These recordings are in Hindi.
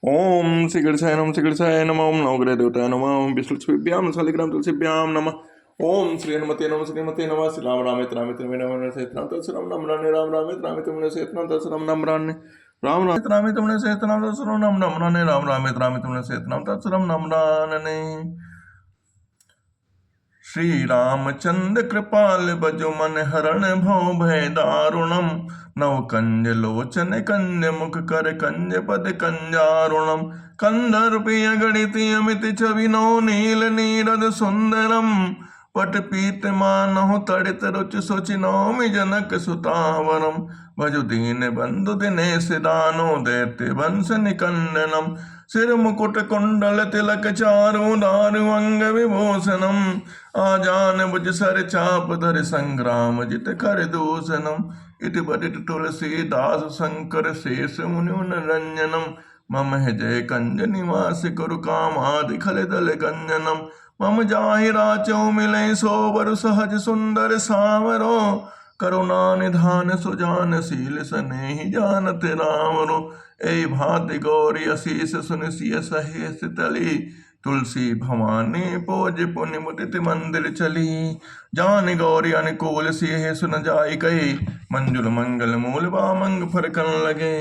ओम श्रीगणेशाय नमः। ओम नवग्रह देवताय नमः। ओम विष्णुभ्याम शालिग्राम तुलसीभ्याम नमः। ओम श्री हनुमते नमः श्रीमते नमः। श्री राम रामेत रामेत रमे सेतनाम तत्सरम नम राने राम रामेत रामेत रमे सेतनाम तत्सरम नम राने राम रामेत रामेत रमे सेतनाम तत्सरम नम राने राम रामेत रामेत रमे सेतनाम तत्सरम नम राने। श्री रामचंद्र कृपाल बजो मन हरण भव भय दारुणम। नव कंज लोचन कंज मुख कर कंज पद कंजारुणम। कंदर्पीय गणित अमित छविनो नील नीरद सुंदरम। पट पीत मानहु तड़ित रुचि सोचि नौमि जनक सुतावरम। भजु दीन बंधु दिनेश दानो दैत्य वंश निकंदनम। सिर मुकुट कुंडल तिलक चारु दारु अंग विभूषणम। आजान बुझ सर चाप धर संग्राम जित कर दूषणम। इति बदित तुलसीदास शंकर शेष मुनि रंजनम। मम हृदय कंज निवास कुरु कामादि खल दल गंजनम। मम जाहि राचो मिले सोबर सहज सुंदर सावरो। करुणा निधान सुजान शील सनेहि जानत रामरो। ऐ भाति गौरी असीस सुन सिय सहेस तली। तुलसी भवानी पोज पुनि मुदित मंदिर चली। जान गौरी अनुकूल सिय सुन जाय कही। मंजुल मंगल मूल बामंग फरकन लगे।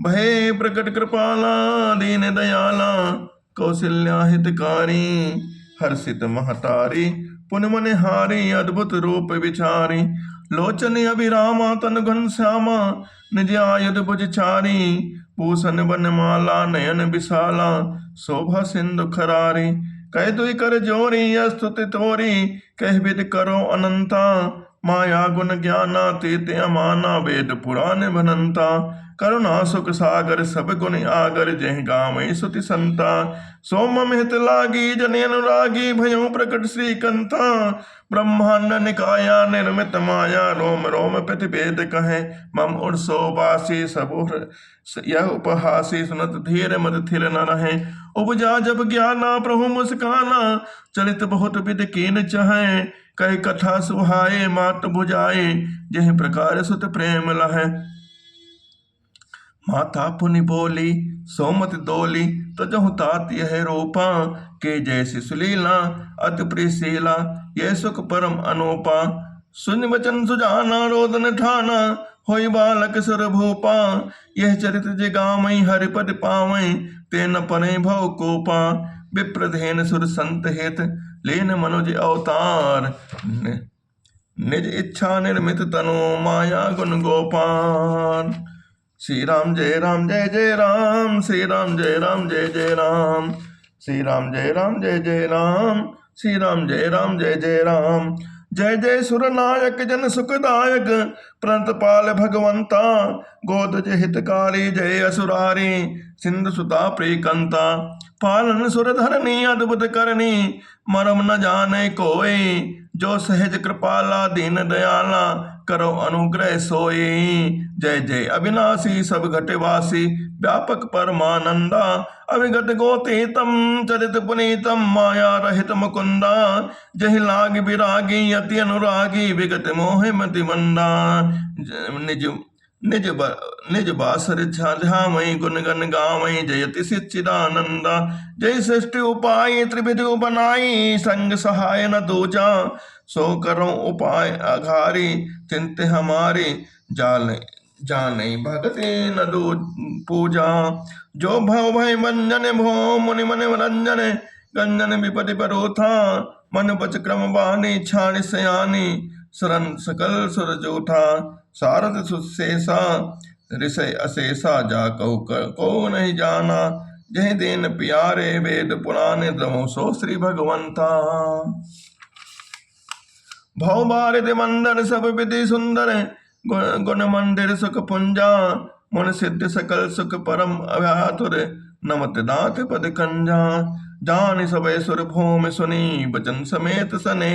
भय प्रकट कृपाला दीन दयाला। कौशल्या हितकारी हर्षित महतारी। पुन मन हारी अद्भुत रूप विचारी। लोचन अभिरामा तन घन श्यामा। निज आयुध भुज चारी। पूषण बनमाला नयन विशाला। शोभा सिंधु खरारी। कह दुई कर जोरी स्तुति तोरी। कह विद करो अनंता। माया गुण ज्ञानातीत अमाना वेद पुराण भनंता। करुणा सुख सागर सब गुण आगर जह गावै सुति संता। सो मम हित लागी जनि अनुरागी भयो प्रकट श्रीकंता। ब्रह्मांड निकाया निर्मित माया रोम रोम प्रतिवेद कहे। मम उर्सो वासी सबुर यह उपहासी सुनत धीर मद थिर न रहे। उपजा जब ज्ञाना प्रभु मुस्काना। चलित बहुत विद कीन चहे। कह कथा सुहाए मात बुझाए। जह प्रकार सुत प्रेम लहे। माता पुनि बोली सोमत दोली। तजहु तात यह रूपा। के जैसी सुलीला अति प्रियशीला। यह सुख परम अनूपा। सुन वचन सुजाना रोदन ठाना। होई बालक सुर भूपा। यह चरित जिगामई हरिपद पावई। तेन पने भव कोपा। विप्रधेन सुर संत हित। लेन मनुज अवतार। निज इच्छा निर्मित तनु माया गुण गोपाल। श्री राम जय जय राम। श्री राम जय जय राम। श्री राम जय जय राम। श्री राम जय राम। जय जय सुरनायक जन सुखदायक। प्रणतपाल भगवंता। गोदज हितकारी जय असुरारी। सिंधु सुता प्रियकंता। पालन सुर धरनी अद्भुत करनी। मरम न जाने कोई। जो सहज कृपाला दीन दयाला। करो अनुग्रह सोई। जय जय अविनाशी सब घटवासी। व्यापक परमानंदा। अविगत गोतीतम चरित पुनीतम। माया रहित मुकुंदा। जहि लाग विरागी अति अनुरागी। विगत मोह मति मंदा। निज बासर झामई गुण गण गावई। जयति सच्चिदानंदा। जय सृष्टि उपाय त्रिविधि बनाई। संग सहाय न दूजा। सो करो उपाय अघारी। चिंत हमारी जाने भगति न दो पूजा। जो भव भय मंजन भो मुनि मन रंजन। गंजन विपति परोथा। मन बच क्रम बानी छाणी सयानी। शरण सकल सुर जोथा। सारद सुशेषा ऋषय अशेषा। जा को नहीं जाना। जय दीन प्यारे वेद पुराण द्रमो सो श्री भगवंता। भव भारत मंदर सब विधि सुंदर। गुण मंदिर सुख पुंजा। मन सिद्ध सकल सुख परम अव्यातुर। नमत दात पद कंजा। जान सब सुर भूमि सुनी। बचन समेत सने।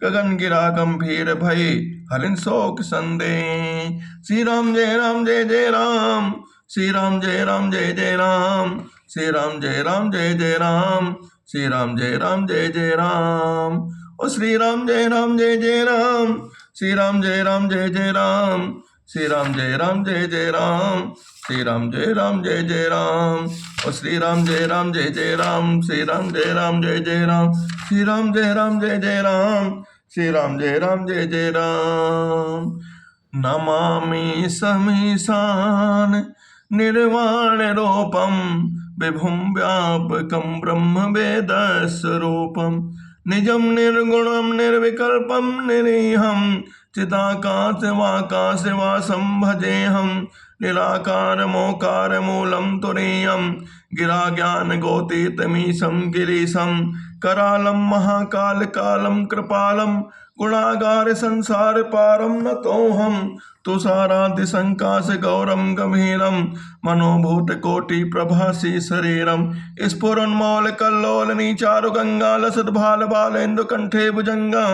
गगन गिरा गंभीर भय। हरिन शोक संदे। श्री राम जय जय राम। श्री राम जय जय राम। श्री राम जय जय राम। श्री राम जय जय राम। ओ श्री राम जय जय राम। श्री राम जय जय राम। श्री राम जय जय राम, श्री राम जय जय राम, और श्री राम जय जय राम, श्री राम जय जय राम, श्री राम जय जय राम, श्री राम जय जय राम। नमामि समीशान निर्वाण रूपम विभुं व्यापकं ब्रह्म वेद स्वरूपम निजं निर्गुणं निर्विकल्पं निरीहं चिदाकाशवाकाशवासं भजेऽहं निराकारमोकार मूलं तुरीयं गिराज्ञानगोतीतमीशं गिरीशं करालं महाकाल कालं कृपालं गुणागार संसार पारं नतोऽहं तुषाराद्य संकाश गौरम गंभीरम मनोभूत कोटि प्रभासी शरीरम स्फुरन्मौल कल्लोल नीचारु गंगा लसत भाल बालेन्दु कंठे भुजंगा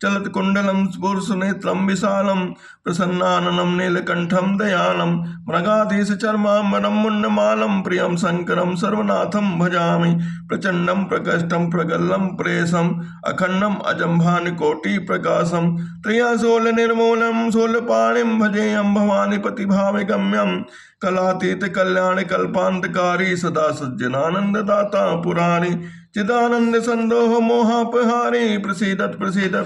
चलत कुंडलम स्फुर नेत्रम विशालम प्रसन्नाननम नीलकंठम दयालम मृगाधीश चर्मांबरम मुंडमालम प्रियम शंकरम सर्वनाथम भजामि प्रचंडम प्रकष्टम प्रगल्लम प्रेसम अखंडम अजंभान कोटि प्रकाशम त्रियासोल निर्मूलम सोलपाणिम भजेयं भवानीपति भावे गम्यम कलातीत कल्याण कल्पांतकारी सदा सज्जनानंद दाता पुरारी चिदानंद संदोह मोहापहारी प्रसीदत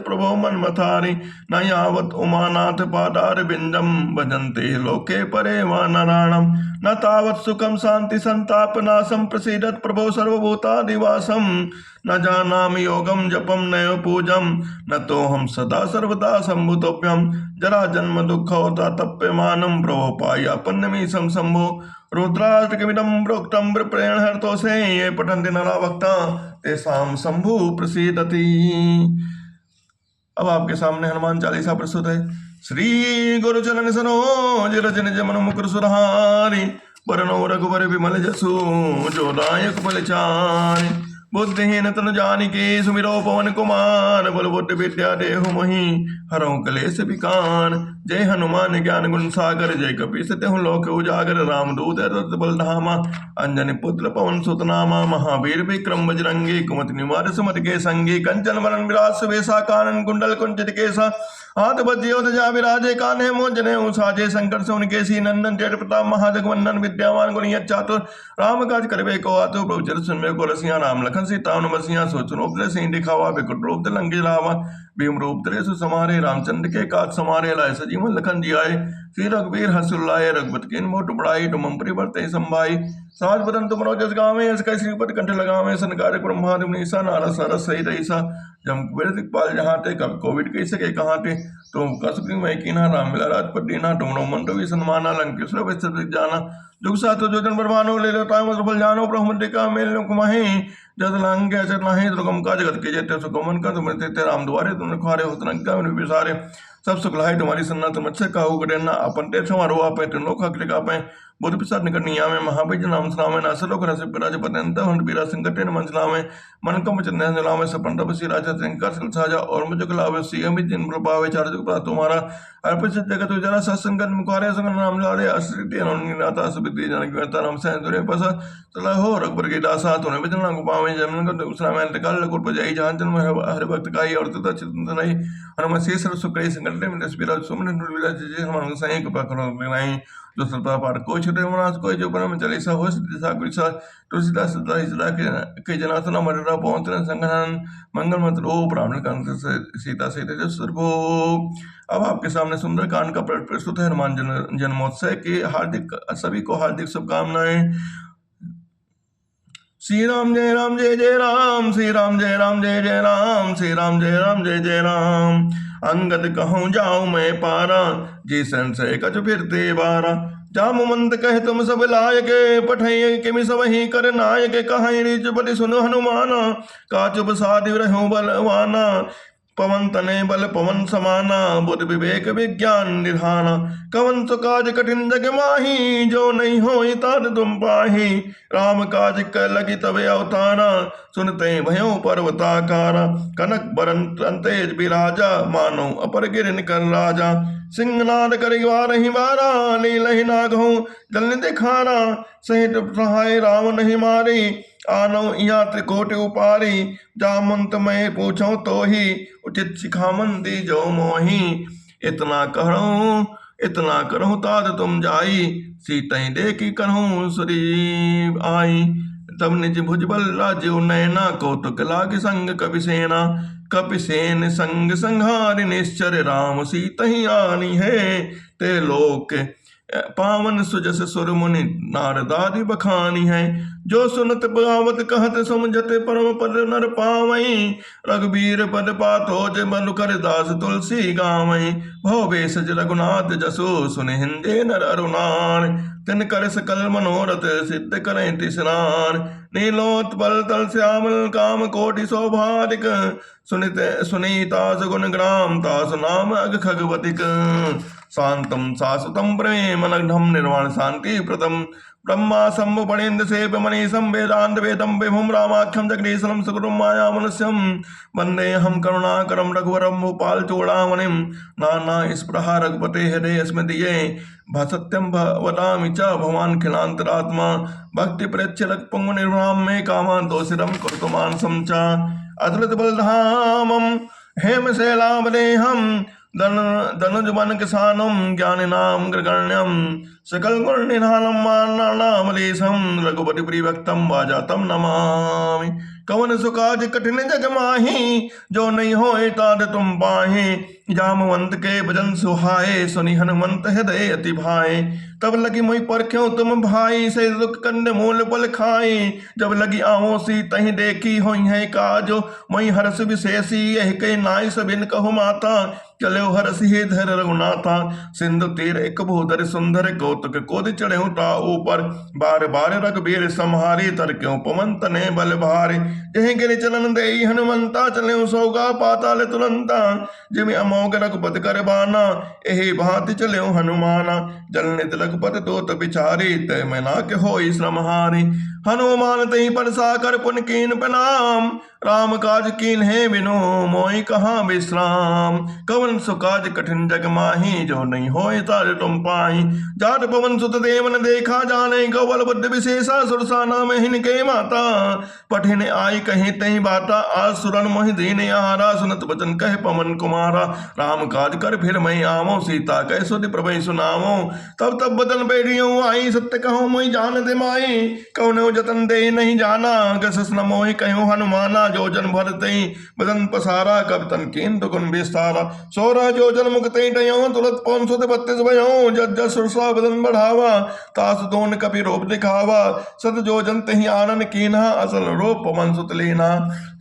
प्रभो मन्मथारी न यावत उमानाथ पादार बिंदम भजन्ते लोके परे वा नारायणम न तावत सुखम शांति संताप नाशम प्रसीदत प्रभो सर्वभूतादिवासम न जानामि योगम जपम नयो पूजम न तो हम सदा सर्वदा संभुतोभ्यम जरा जन्म दुखोता तप्यमानम प्रभो पाया पुण्यमीशम शंभो रुद्राष्टकमिदं प्रोक्तं प्रेण हर्तोषे ये पठन्ति नरा भक्ता तेषां शंभु प्रसीदति। अब आपके सामने हनुमान चालीसा प्रस्तुत है। श्री गुरु चरण सरोज रज निज मन मुकुर सुधारि वरनो रघुबर विमल जसु जो दायक बलचारि बुद्धिहीन तनु जानिके सुमिरो पवन कुमार बल बुद्धि विद्या देहु मोहि हरहु कलेश विकार। जय हनुमान ज्ञान गुण सागर जय कपीस तेहु लोक उजागर रामदूत रत बल धामा अंजनी पुत्र पवन सुत नामा महावीर विक्रम बजरंगी कुमति निवार सुमति के संगी कंचन वरण विराज सुबेसा कानन कुंडल कुंचित केसा हाथ बज्जियो ध्वजा विराजे कान्हे मोजने साजे शंकर सोन केसी नंदन तेज प्रताप महाजगवंदन विद्यावान गुणियत चातुर राम काज करबे को आतुर प्रभु चरित सुनबे को रसिया राम लखन सीता बसिया सोच रूप धरे सिंह दिखावा बिकट रूप धरे लंके लावा भीम रूप धरे सुसमारे रामचंद्र के काज समारे लाए सजीवन लखन जियाए श्री रघुवीर हर्षुल्लाय रघुपति कीन मोट बड़ाई तुम परिवर्ते संभाई सहज बदन तुम जस गावे इसका श्रीपद कंठ लगावे संकारक ब्रह्मादि मुनीसा नारद सरस सहित ऐसा जम कुबेर दिक्पाल जहाँ ते कब कोविड कही सके कहाँ ते तुम कसुकी मैं कीना राम मिला राजपत दीना तुमरो मंडो भी सन्माना लंकेश्वर विस्तृत जाना जुग सातो जोजन बरमानो ले लो ताम सफल जानो ब्रह्म का मेल लो कुमाही जद लंके अचर नाही दुर्गम का जगत के जेते सुगमन का तुम ते राम द्वारे तुमने खारे होत रंगा में विसारे सब सुख लाए तुम्हारी सन्ना तुम अच्छे काहू करे ना अपन ते समारो आपे तुम लोग हक लिखा पे बुद्ध पिसाद निकट नियामे महाबीज नाम सलामे नासलोक रस विराज पतंत हंड बीरा संकटे मन सलामे मन कम चंदे सलामे सपन तप सी राजा शंकर सल साजा और मुझ कलावे सी अमित जिन प्रभावे चार जुग प्रा तुम्हारा अर्पित जगत जरा सत्संगन मुखारे संग नाम लाले अश्रित अनुनाता सुबिति जनक व्यता नाम से दुरे पस चला हो रघुबर के दासा तूने बिजना को पावे जमन को उसना में तकल गुर पजाई जहां जन्म हर भक्त काई और तथा चिंतन नहीं हनुम शेष सुकई संकटे में दसबीरा सुमन विराज जय हनुमान साईं कृपा करो नहीं जो सल्पा पार कोई छोटे मनास कोई जो परम चालीसा हो सिद्धिसा गुरिसा तुलसीदास सदा के जनाथना मररा पवंतन संगहन मंगल मंत्र ओ ब्राह्मण कांत सीता सीते जो सर्वो। अब आपके सामने सुंदर कांड का प्रस्तुत है हनुमान जन्मोत्सव की हार्दिक सभी को हार्दिक शुभकामनाएं। श्री राम जय जय राम, श्री राम जय जय राम, श्री राम जय जय राम। अंगद कहूँ जाऊं मैं पारा जी संशय कछ फिरते बारा जामु मंत कह तुम सब लायक पठय किमि सब ही कर नायक कहाई रिच बलि सुनो हनुमाना का चुप साधि रहो बलवाना पवन तने बल पवन समाना बुद्ध विवेक विज्ञान निधाना कवन तो काज कठिन जग माही जो नहीं हो तात तुम पाही राम काज कर लगी तबे अवतारा सुनते भयो पर्वताकारा कनक बरन तेज बिराजा मानो अपर गिर निकल राजा सिंहनाद करिवार ही बारा लीलहि नागहूँ जल दिखारा सहित सहाय राम नहीं मारी आनो यहाँ त्रिकोटि उपारी जामंत मैं पूछो तो ही उचित शिखामन दी जो मोही इतना करहु तात तुम जाई, सीतई देखी करहु सुरी आई। तब निज भुजबल राजीव नैना, कौतुक लाग संग कपि सेना। कपि सेन संग संहारि निश्चर, राम सीतहि आनी है। ते लोक पावन सुजस सुर मुनि, नारदादि बखानी है। जो सुनत पावत कहत समझत, परम पद नर पावई। रघुबीर पद पाथोज, मनु कर दास तुलसी गावई। भव भेषज रघुनाथ जसु, सुनि हिंदे नर अरुणान। तिन कर सकल मनोरथ, सिद्ध करें तिसरान। नीलोत्पल तल श्यामल, काम कोटि शोभादिक। सुनीता सुगुण ग्राम, तासु नाम अग खगवतिक। शांतम शाश्वतम प्रेमनघ्नं, निर्वाण शांति प्रदम। ब्रह्मा शंभु फणीन्द्र सेव्य मनीषं, वेदांत वेदम विभुं रामाख्यं जगदीशं, सुगुरुं माया मनुष्यं। वंदेऽहं करुणाकरं रघुवरं, भूपाल चूड़ामणिं। नाना स्पृहा रघुपते हृदय स्मृतिये, सत्यं वदामि च भवान् खिलान्तरात्मा। भक्ति प्रच्छ पुंग निर्भरां मे, कामान् दोषितं कुरुतु मानसं च। अतुलित बलधामं हेमशैलावदेहं, धनुज बन किसानम, ज्ञानिनाम ग्रगण्यम। सकल गुण निधानम, मानामलेशम। रघुपति प्रियभक्तम, वाजातम नमामि। कवन सुकाज कठिन जग माही, जो नहीं होए ताद तुम पाहे। जामवंत के भजन सुहाए, सुनि हनुमंत हृदय अति भाए। तब लगी मुहि परख्यो तुम भाई, से दुख कंद मूल फल खाए। जब लगी आओ सी तहि देखी, होई है काजो मुहि हर्ष विशेषी। यह कह नाई सबिन कहु माता, चलो हरस ही धर रघुनाथा। सिंधु तीर एक भूधर सुंदर, कौतुक कोदि चढ़ेहु ता ऊपर। बार बार रघुबीर सम्हारी, तरक्यों पवन तने बल भारी। जहीं गिरि चलन देई हनुमंता, चले सौगा पाताल तुरंता। जिमि अमोघ रघुपति कर बाना, एहि भांति चले हनुमाना। जल नित रघुपति दूत बिचारी, तय मैं नाके होई श्रमहारी। हनुमान तहि परसा कर पुन कीन प्रणाम, राम काज कीन है बिनु मोहि कहाँ विश्राम। कवन सुकाज कठिन जग माही, जो नहीं होए तारे तुम पाही। जात पवन सुत देवन देखा जाने, गौबल बुद्धि विशेषा सुरसा नाम हिनके माता। पठिन आई कहीं तही बाता, आज सुरन मोहि दीन आहारा। सुनत वचन कहे पवन कुमारा, राम काज कर फिर मैं आवो। सीता कह सुधि प्रभु सुनावो, तब तब बदन बैरियो आई। सत्य कहूँ मोहि जान दे माई, कौन जतन दे नहीं जाना। गसस न मोहि कहूँ हनुमाना, जो जन भर तई बदन पसारा। कब तन कीन दुगुन विस्तारा, 16 जो जन मुख तई टयो। तुरत 532 भयो, जज जस सुरसा बदन बढ़ावा। तास दोन कपि रूप दिखावा, सत जो जन तही आनन कीन्हा। असल रूप पवन सुत लीना।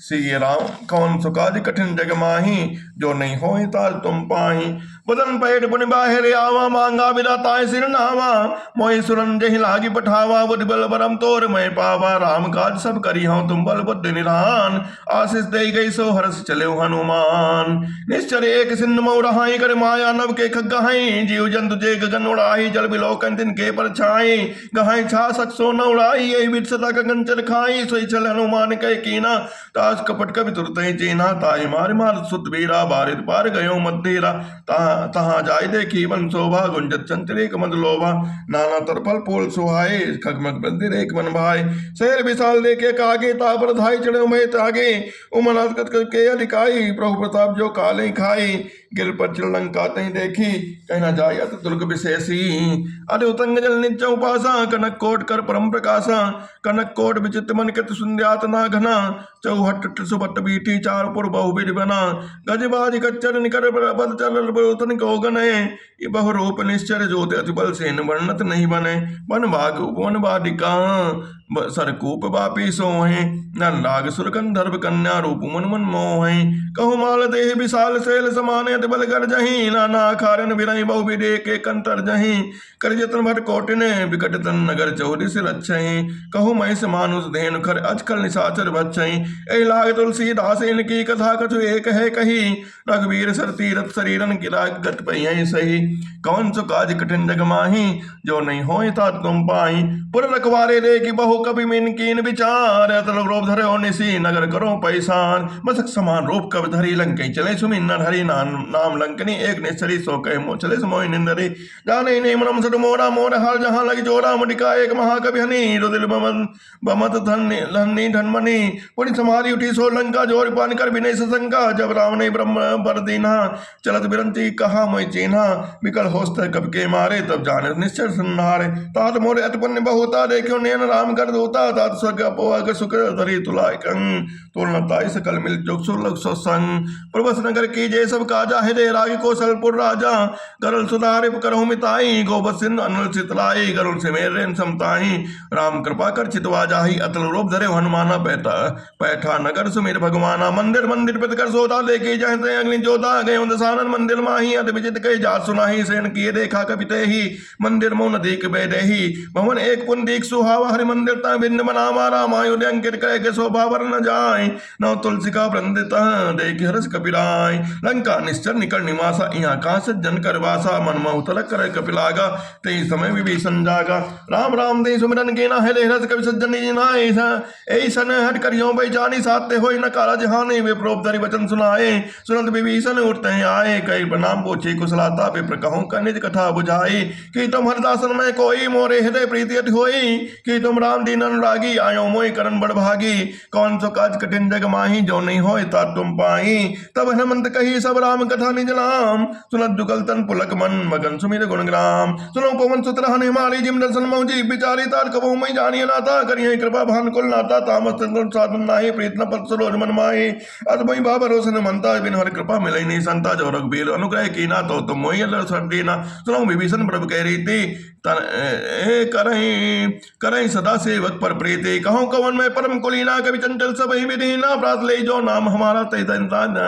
श्री राम कौन सुकाज कठिन जग माही, जो नहीं होई ताज तुम पाही। बदन पैठ पुनि बाहिर आवा, मांगा विदाताय सिर नावा। मोहि सुरन जहि लागी पठावा, बुद्धि बल बरम तोर मैं पावा। राम काज सब करी हूँ तुम बल बुद्धि निधान, आशीष दे गई सो हर्ष चले हनुमान। निश्चर एक सिंधु मऊ रहाई, कर माया नभ के खगहाई। जीव जंतु जे गगन उड़ाई, जल बिलोकन तिनके पर छाई। गहाई छा सकसो न उड़ाई, यही विद सदा गगन चल खाई। सोई चल हनुमान कह कीना, तास कपट कवि तुरत चीना। ताहि मार मार सुत वीरा, बारिद पार गयो मद्देरा। तहाँ जाय देखी वन शोभा, गुंजत चंचलेक मद लोभा। नाना तरफल फूल सुहाए, खगमग बंदिर एक मन भाई। शहर विशाल देखे कागे, तापर धाई चढ़े मैं तागे। उमनाथ के अधिकाई, प्रभु प्रताप जो काले खाई। गिर पर चल लंका तही देखी, कहना जाय अत दुर्ग विशेषी। अरे उतंग जल नित्य उपासा, कनक कोट कर परम प्रकाशा। कनक कोट विचित्र मन कृत सुंद्यात ना घना। चौहट सुपट बीठी, चार पुर बहुविध बना। गजबाज कच्चर निकर बद चल तन को गने। बहु रूप निश्चर ज्योति अति बल सेन, वर्णत नहीं बने। वन भाग उपवन बाधिका, सरकूप बापी सोहे। नर नाग सुर गंधर्व कन्या, रूप मन मन मोहे। कहु माल देह विशाल शैल समाने, अति बल कर जही। नाना खारन विरही बहुविध के कंतर जही। कर जतन भट कोटिने, विकट तन नगर चौरी से लच्छही। कहु महिष मानुष धेनु खर, अजकल निशाचर बच्छही। एहि लाग तुलसीदास इनकी कथा, कछु एक है कही। रघुवीर सर तीरथ शरीरन गिरा, गत पई सही। कौन सु काज कठिन जग माही, जो नहीं होए तात तुम पाई। पुर रखवारे दे की बहु कभी मिन कीन विचार अतल रोप धरे हो निसी नगर करो पैसान मसक समान रूप कब धरी लंकई चले सुमिन नर हरि नाम लंकनी एक निश्चरी सो कहे मो चले समोहि निंदरी जाने नहीं मनम सट मोरा मोर हर जहां लगी जोरा मुडिका एक महाकवि हनी रुदिल बमत धन्नी धनमनी पुनि समारी उठी सो लंका जोर पान कर विनय सशंका जब राम ने ब्रह्म बर दीना चलत बिरंती कहा मोहि चीन्हा विकल होस्त कब के मारे तब जाने निश्चर संहारे तात मोरे अतपुण्य बहुता देखो नयन राम कर दूता तात स्वर्ग अपोग सुख धरी तुलाय कंग तुलनताई सकल मिल जोग सुलग सो संग प्रभस नगर की जय सब काजा हृदय राग कौशलपुर राजा गरल सुधारे करहु मिताई गोबर सिंधु अनल चितलाई गरुल से मेरे समताई राम कृपा कर चितवा जाही अतल रूप धरे हनुमाना पैठा नगर सुमेर भगवाना मंदिर मंदिर पित कर सोता लेके जाते अग्नि जोता गए दसानन मंदिर माही अत विजित कही जात सुनाही सेन किए देखा कपिते ही मंदिर मौन दीक बेदेही भवन एक पुन दीक सुहावा हरि मंदिर ता बिंद मनामा रामायुध अंकित करे के शोभा वर न जाय नव तुलसी का वृंदित देख हरस कपिलाय लंका निश्चर निकट निवासा यहाँ कहा सज्जन कर वासा मन महु तलक करे कपिलागा ते समय विभीषण जागा राम राम दे सुमिरन के ना है हरस कवि सज्जन ऐसन हट करियो भाई जानी साते होई न काला जहाने वे प्रोप धरि वचन सुनाए सुनंत विभीषण उठते आए कई प्रणाम पूछे कुशलाता पे कहूँ का निज कथा बुझाई कि तुम हरदासन में कोई मोरे हृदय प्रीति अति होई कि तुम राम दीन अनुरागी आयो मोई करण बड़ भागी कौन सो काज कठिन जग माही जो नहीं होय ता तुम पाई तब हनुमंत कही सब राम कथा निज नाम सुनत जुगल तन पुलक मन मगन सुमिर गुण ग्राम सुनो पवन सुत रहन हिमालय जिम दर्शन मौजी विचारी तार कबहु मैं जानिए नाता करिए कृपा भान कुल नाता तामस साधन नाही प्रीत न पत सरोज मन माही अत मोहि बा भरोसन मनता बिन हर कृपा मिलई नहीं संता जो रघुबीर अनुग्रह कीना तो तुम मोहि अलर सर देना सुनो विभीषण प्रभु कह रही थी करई सदा सेवक पर प्रीति कहूँ कवन में परम कुलीना कवि चंचल सब ही विधीना प्रात ले जो नाम हमारा तय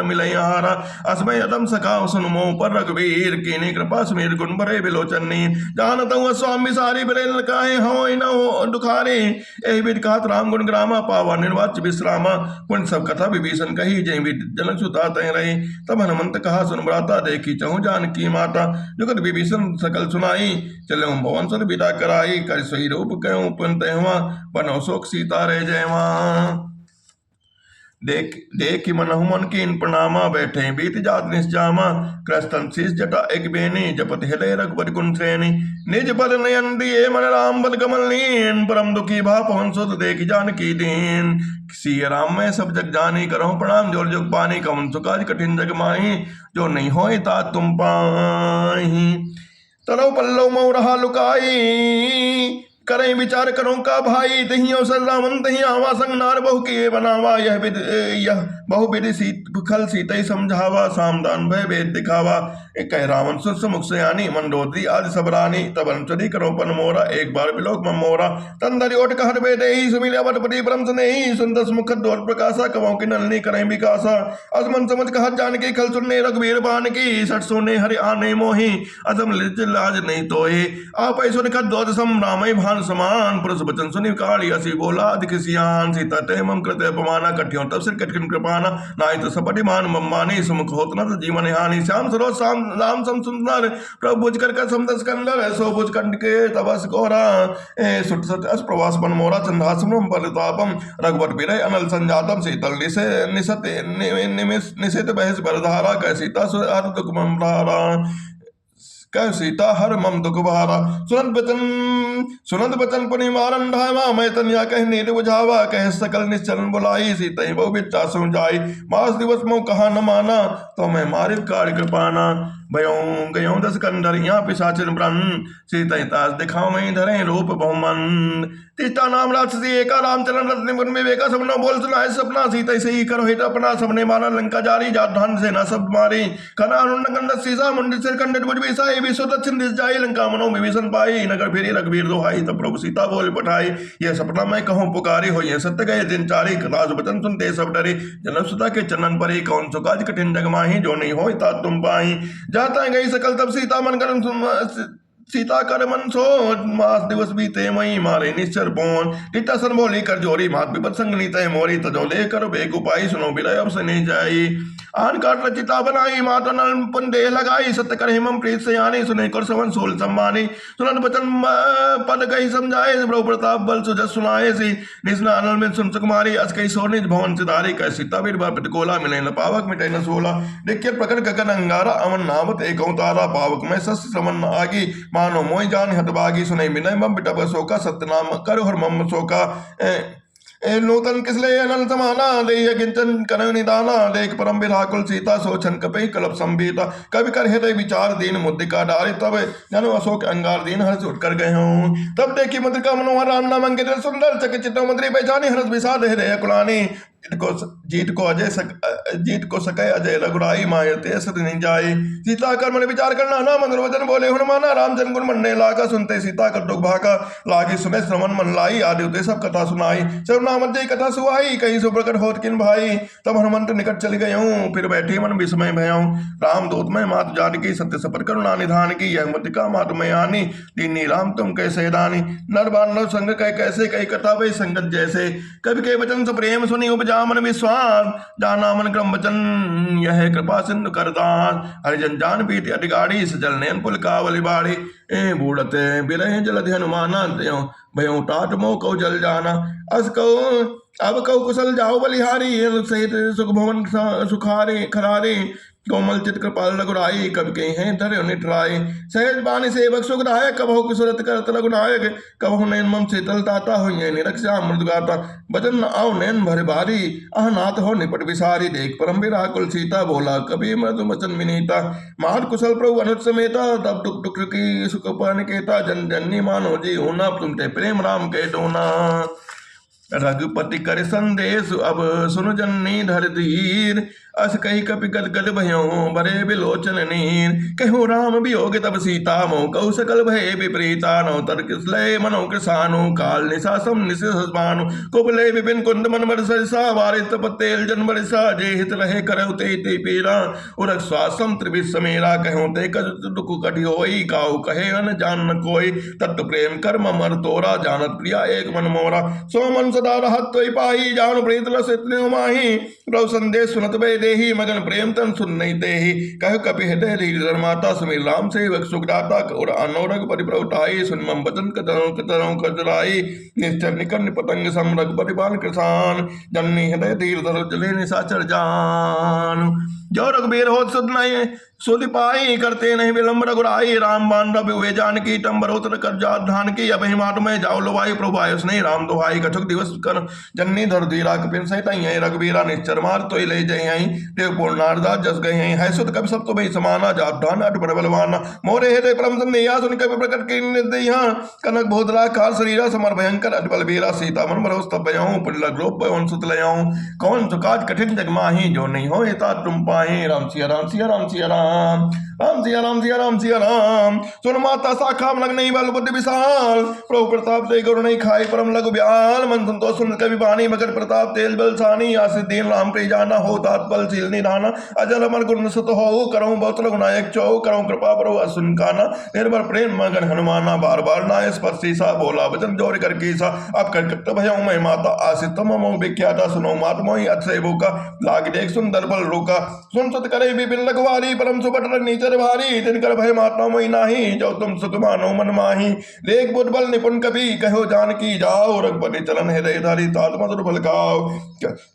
मिलई हारा असमय अदम सखा सुन मोह पर रघुवीर कीनी कृपा सुमीर गुण भरे बिलोचनी जानत हूँ स्वामी सारी बिरेल काहे हो न हो दुखारे एहि विद कहत राम गुण ग्रामा पावा निर्वाच्य विश्रामा पुण्य सब कथा विभीषण कही जय विद जनक सुता तय रही तब हनुमंत कहा सुन भ्राता देखी चहु जानकी माता जुगत विभीषण सकल सुनाई चले भवन सुन विदा कराई कर सही रूप कहूँ पुनते हुआ बनो शोक सीता रह जयवा देख मन हुमन की इन प्रणामा बैठे बीत जात निश्जामा क्रस्तन शीस जटा एक बेनी जपत हृदय रघुपति कुन श्रेणी निज पद नयन दिए मन राम बद कमल लीन परम दुखी भा पवन सुत देख जान की दीन सिय राम में सब जग जानी करहु प्रणाम जोर जुग पानी कवन सुकाज कठिन जग माही जो नहीं होय ता तुम पाही तलो पल्लव मऊ रहा लुकाई करें विचार करो का भाई तही अवसर रावण तही आवा संग नार बहु किए बनावा यह बहु विधि खल सीतई समझावा सामदान भय भेद दिखावा कह रावण सुमुख से आनी मंडोदरी आदि सब रानी तब अनुचरी करो पन मोरा एक बार बिलोक मम मोरा तंदरी ओट कहर बेदे सुमिल अवटपति परम स्नेही सुंदर मुख द्वार प्रकाशा कवों की नलनी करें विकासा असमन समझ कहत जान की खल सुनने रघुवीर बान की सट सोने हरि आने मोही अदम लाज नहीं तोहे आप ऐसो निखत द्वाद सम रामय भान समान पुरुष वचन सुनि काली असी बोला अधिक सियान सीता ते मम कृत अपमाना कठियों तब सिर कटकिन कृपाना नाई तो सपटि मान मम्मानी सुमुख होत न जीवन हानि श्याम सरोज राम सम सुंदर प्रभु बुझ कर समदस कंदर सो बुझ कंड के तबस गोरा सुट सत अस प्रवास बन मोरा चंदासनम परितापम रघुवर विरय अनल संजातम शीतल निशित बहस बरधारा कह सीता सुहर दुख मम धारा कह सीता हर मम दुख बहारा सुनंद बचन पुनि मारन ढावा मैं तनिया कह नीर बुझावा कह सकल निश्चलन बुलाई सीता बहु बिच्चा समझाई मास दिवस मो कहा न माना तो मैं मारिव कार्य कृपाना भयों गयों दस कंदर यहाँ पिशाचन ब्रन सीता तास दिखाओ मैं धरे रूप बहुमन तीता नाम राक्षसी एका रामचरण रत्न मुन में वेका सबनो बोल सुनाए सपना सीता से ही करो हित अपना सबने मारा लंका जारी जात धन से न सब मारी खना अनुंड सीसा मुंड सिर कंडट बुझ विसाई विश्व दक्षिण दिस जाई लंका मनो विभीषण पाई नगर फिरी रघुवीर दोहाई तब प्रभु सीता बोल पठाई यह सपना मैं कहूँ पुकारी हो यह सत्य गए दिन चारी राज वचन सुनते सब डरे जनक सुता के चरणन परी कौन सुकाज कठिन जग माही जो नहीं होय ता तुम पाई जाता गई सकल तब सीता मन कर सीता कर मन सो मास दिवस बीते मई मारे निश्चर बोन टीटा सन बोली कर जोरी मात विपत संग नीत मोरी तजो ले कर बेग उपाई सुनो बिलय अब से नहीं जाई आन काट रचिता बनाई माता नल पुन देह लगाई सत्य कर हिमम प्रीत सयानी सुने कर सवन सोल सम्मानी सुनन बचन पद कही समझाए प्रभु प्रताप बल सुजस सुनाए सी निस्ना अनल में सुन सुकुमारी अस कही सोने भवन सिधारी कह सीता वीर बार प्रतिकोला मिले न पावक मिटे न सोला देखिए प्रकट गगन अंगारा अमन नामत एक तारा पावक में सस श्रमन आगी मानो मोई जान हतबागी सुने विनय मम बिटप शोका सत्यनाम कर हर मम शोका नूतन किसले अनल समाना देय किंचन कनव निदाना देख परम विराकुल सीता सोचन कपि कलप संबीता कवि कर हृदय विचार दीन मुद्रिका डारे तब जन अशोक अंगार दीन हर्ष उठ कर गए हूँ तब देखी मुद्रिका मनोहर राम मंगित सुंदर चकित मंत्री पहचानी हर्ष विषाद हृदय कुलानी जीत को सके अजय रघुराई मायते सत नहीं जाए सीता कर मन विचार करना ना मन वचन बोले हनुमाना राम जन गुण मनने लागा सुनते सीता कर दुख भागा लागे सुने श्रवण मन लाई आदि उदय सब कथा सुनाई सर्वनाम कथा सुहाई कहीं सो प्रकट होत किन भाई तब हनुमंत निकट चल गए हूँ फिर बैठे मन विस्मय भयऊँ राम दूत में मात जानकी सत्य सपर करुणा निधान की यह मुद्रिका मात में आनी दीनी राम तुम कैसे दानी नर बानव संग कह कैसे कही कथा वही संगत जैसे कवि के वचन से प्रेम सुनी उपजा मन विश्वास जाना मन क्रम वचन यह कृपा सिंधु करदान हरिजन जान पीति अधिगाड़ी सजल नयन पुल कावली बाड़ी बूढ़ते बिरह जलधि हनुमाना भयो टाट मोह कौ जल जाना अस कौ अब कौ कुशल जाओ बलिहारी सहित सुख भवन सुखारे खरारे कोमल चित कृपाल रघुराई कब के हैं धरे निठराए सहज बानी सेवक सुखदायक कबहु कुशलत करत रघुनायक कबहु नयन मम शीतल ताता हो निरक्षा मृद गाता बचन आओ नयन भरे भारी अह नाथ हो निपट विसारी देख परम विराकुल सीता बोला कभी मृदु वचन विनीता महान कुशल प्रभु अनुज समेता तब दुख दुख की सुख निकेता जन जननी मानो जी होना तुम ते प्रेम राम के डोना रघुपति कर संदेश अब सुन जननी धर धीर अस कही कपि गद गद भयो बरे बिलोचन नीर कहो राम वियोग तब सीता मोह कौ सकल भय विपरीता नौ तर किसलय मनो कृसानु काल निशा सम निशानु कुबले विपिन कुंद मन बरसा वारित पतेल जन बरसा जे हित रहे करउ ते ते पीरा उरक स्वासम त्रिविश समेरा कहो ते दुख कटि होई काहू कहे अन जान न कोई तत्व प्रेम कर्म मर तोरा जानत प्रिया एक मन मोरा सो मन सदा रहत तोई पाई जान प्रीत रस इतने माही प्रभु संदेश सुनत बे देही मगन प्रेम तन सुन नहीं देही कह कपि हृदय धीर माता सुमिर राम सेवक सुखदाता और अनोरग परिप्रवताई सुन मम बचन कतरौ कजराई निश्चर निकट निपतंग समरग परिपाल कृसान जननी हृदय धीर धर जले निशाचर जान जो रघुबीर हो सुध नहीं सुध पाई करते नहीं विलंब रघुराई राम बान रवि हुए जानकी टम्बर उतर कर जात धान की अब हिमाट में जाओ लोवाई प्रभु आयुष नहीं राम दोहाई कछुक दिवस कर जननी धर धीरा कपिन सहित आई रघुबीरा निश्चर मार तो ले जय आई देव पूर्णार्दा जस गए है सुत कभी सब तो भाई समाना जात धान अट बड़ बलवाना मोरे हृदय परम संदेहा सुन कभी प्रकट की निर्दया कनक भोदरा कार शरीरा समर भयंकर अट बल बीरा सीता मन भरोस तब बयाऊं पुल ग्रोप बयोन सुत लयाऊं कौन सुकाज कठिन जग माही जो नहीं हो ता तुम पाए राम सिया राम सिया राम सिया राम राम सिया राम सिया राम सिया राम सुन माता साखा लग नहीं बल बुद्धि विशाल प्रभु प्रताप से गुरु नहीं खाई परम लघु ब्याल मन संतोष सुन कवि बानी मगर प्रताप तेल बल सानी आसित दीन राम प्रिय जाना हो तात बल सील निधाना अजल अमर गुण सुत हो करऊं बहुत रघुनायक चौ करऊं कृपा प्रभु असुन काना निर्भर प्रेम मगन हनुमाना बार बार नाय स्पर्शी सा बोला वचन जोर कर सा अब कर कत्त भयऊं मैं माता आसित तम विख्याता सुनो मात मोहि अतसेवो का लाग देख सुंदर बल रोका सुन सुत करे विपिन लखवारी परम सुपट नीचर भारी तिनकर भय माता मोहि नाही जो तुम सुख मानो मन माही देख बुद्ध बल निपुण कभी कहो जानकी जाओ रघुपति चलन हृदय धारी तात मधुर फल खाओ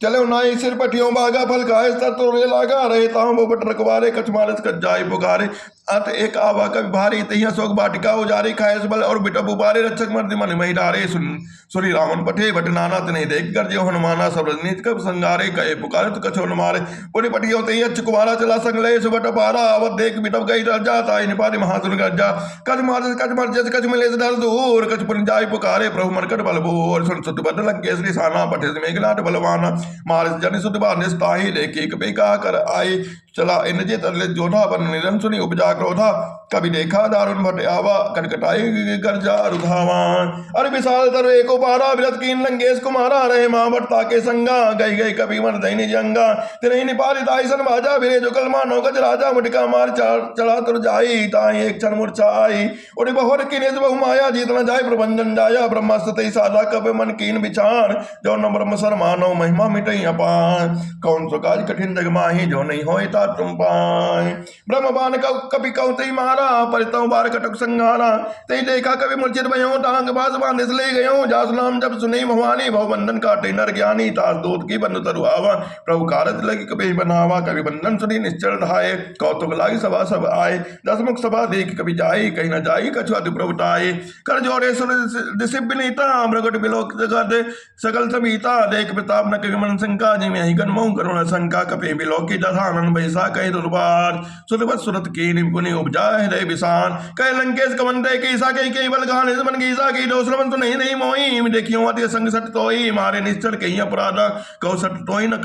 चलो नाई सिर पटियों बागा फल खाए तो रे लागा रहे ताऊ बोपट रखवारे कछ मारस कच जाय पुकारे अत एक आवा कवि भारी तहिया शोक बाटिका उजारी खाए बल और बिटप उबारे रक्षक मर्द मन मही डारे सुरी रावण पठे बट नाना तने देख कर जो हनुमाना सब रजनीत कब संगारे कहे पुकारे तो कछो न मारे पुरी पटियों तहिया चुकुमारा चला संग ले सुबट पारा अवध देख बिटप गई डर जाता निपारी महासुर गरजा कछ मार जस कछ मिले से डर दूर कछ पुन जाय पुकारे प्रभु मरकट बल बोर सुन सुत बद लंकेश्वरी साना पठे मेघनाथ बलवाना मार जन सुत बार निस्ताही लेके कपे का कर आए चला इन जे तरले जोधा बन निरन सुनी उपजा क्रोधा कभी देखा दारुण भट आवा कटकटाई गर्जा रुधावान अरे विशाल तरु एको पारा विरत कीन लंगेश कुमारा रहे मावट ताके संगा गई गई कभी मन दैनी जंगा तिरही निपाली दाई सन बाजा बिरे जुगल मानो गज राजा मुटिका मार चढ़ा तुर जाई ताई एक क्षण मूर्छाई उड़ी बहुर कीने बहु माया जीत न जाय प्रबंधन जाया ब्रह्मास्त्र साधा कब मन कीन विचार जो न ब्रह्म सर मानो महिमा मिटई अपार कौन सो काज कठिन जग माही जो नहीं होए ता तुम पाए ब्रह्म बान कभी कौतई मारा परितौ बार कटक संहारा तई देखा कभी मूर्छित भयो टांग बाज बांधिस ले गयो जास नाम जब सुनी भवानी भव बंधन काटे नर ज्ञानी तास दूत की बंधु तरुआवा प्रभु कारज लगी कभी बनावा कभी बंधन सुनी निश्चल धाये कौतुक लागी सभा सब आए दसमुख सभा देख कभी जाई कहीं न जाई कछु अति प्रभुताए कर जोरे सुर दिसिप बिनीता मृगट बिलोक जगत सकल समीता देख प्रताप न कभी मन शंका जिमे ही गन्मो करुण शंका कपे बिलोकी दधानन बैसा कही दुर्बार सुरवत सुरत की निपुनि उपजा हृदय विसान कह लंकेश कवन दे कैसा कही बल गान मन गीसा की दोसरवन तो नहीं मोई देखियो अति संग सट तोई मारे निश्चल कहीं अपराध कौ सट तोई न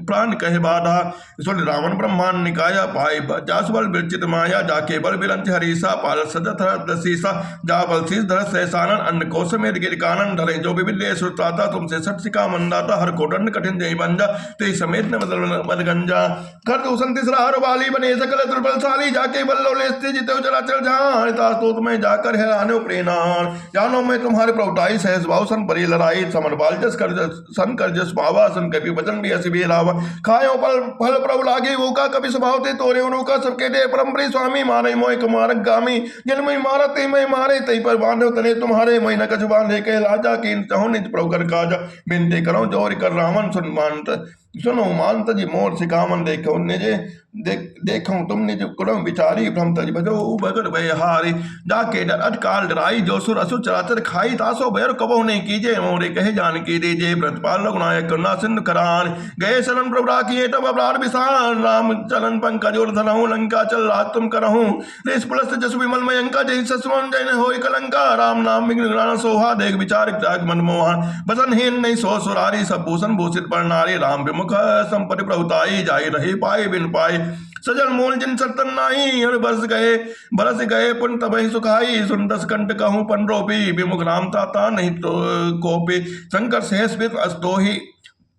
प्राण कहे बाधा सुन रावण ब्रह्मांड निकाया पाए जास बल बिरचित माया जाके बल बिलंच हरीसा पाल सदत दसीसा जा बल शीस धर सहसानन अन्न कोश में गिर कानन धरे जो विविध सुरताता तुमसे सट सिका मंदाता हर कोडन कठिन जय बंजा ते समेत न बदल गंजा कर तू संतिसरा हर वाली बने सकल दुर्बलशाली जाके बल्लो लेस्ते जिते चला चल जाए तास तो तुम्हें जाकर हैरानो प्रेनान जानो मैं तुम्हारे प्रभुताई सहज भाव सन परी लड़ाई समर बाल जस कर सन कर जस पावा सन कभी वचन भी हसी भी लावा खायो फल प्रभु लागे वो का कभी स्वभाव ते तोरे उनो का सबके दे परम्परे स्वामी मारे मोय कुमारक गामी जिन मैं मारते मैं मारे तई पर बांधो तने तुम्हारे मैं न कछु बांधे के लाजा की चाहो निज प्रभु कर काजा बिनते करो जोर कर रावण सुन मानत सुनो मानत जी मोर सिकामन देखो निजे देखो तुमने जो कुलम विचारी भ्रम तज भजो भगत व्यहारी जाके डर अटकाल डराई जो सुर असुर चराचर खाई तासो भैर कबो नहीं कीजे मोरे कहे जान की दीजे व्रतपाल लोकनायक करुणा सिंधु करान गए शरण प्रभु राखिए तब अपराध विशाल राम चलन पंकज और धनहु लंका चल रात तुम करहूं देश पुलस्त जस विमल मयंका जय ससवन जय होय कलंका राम नाम विघ्न सोहा देख विचार त्याग मन मोहा बसन हीन नहीं सो सुरारी सब भूषण भूषित पर नारी राम विमुख संपत्ति प्रभुताई जाई रही पाए बिन पाए सजल मूल जिन सरतन नाही हर बरस गए पुन तबहि सुखाई सुन दस कंठ कहूँ पन रोपी विमुख राम ताता नहीं तो कोपी शंकर सहस अस्तो ही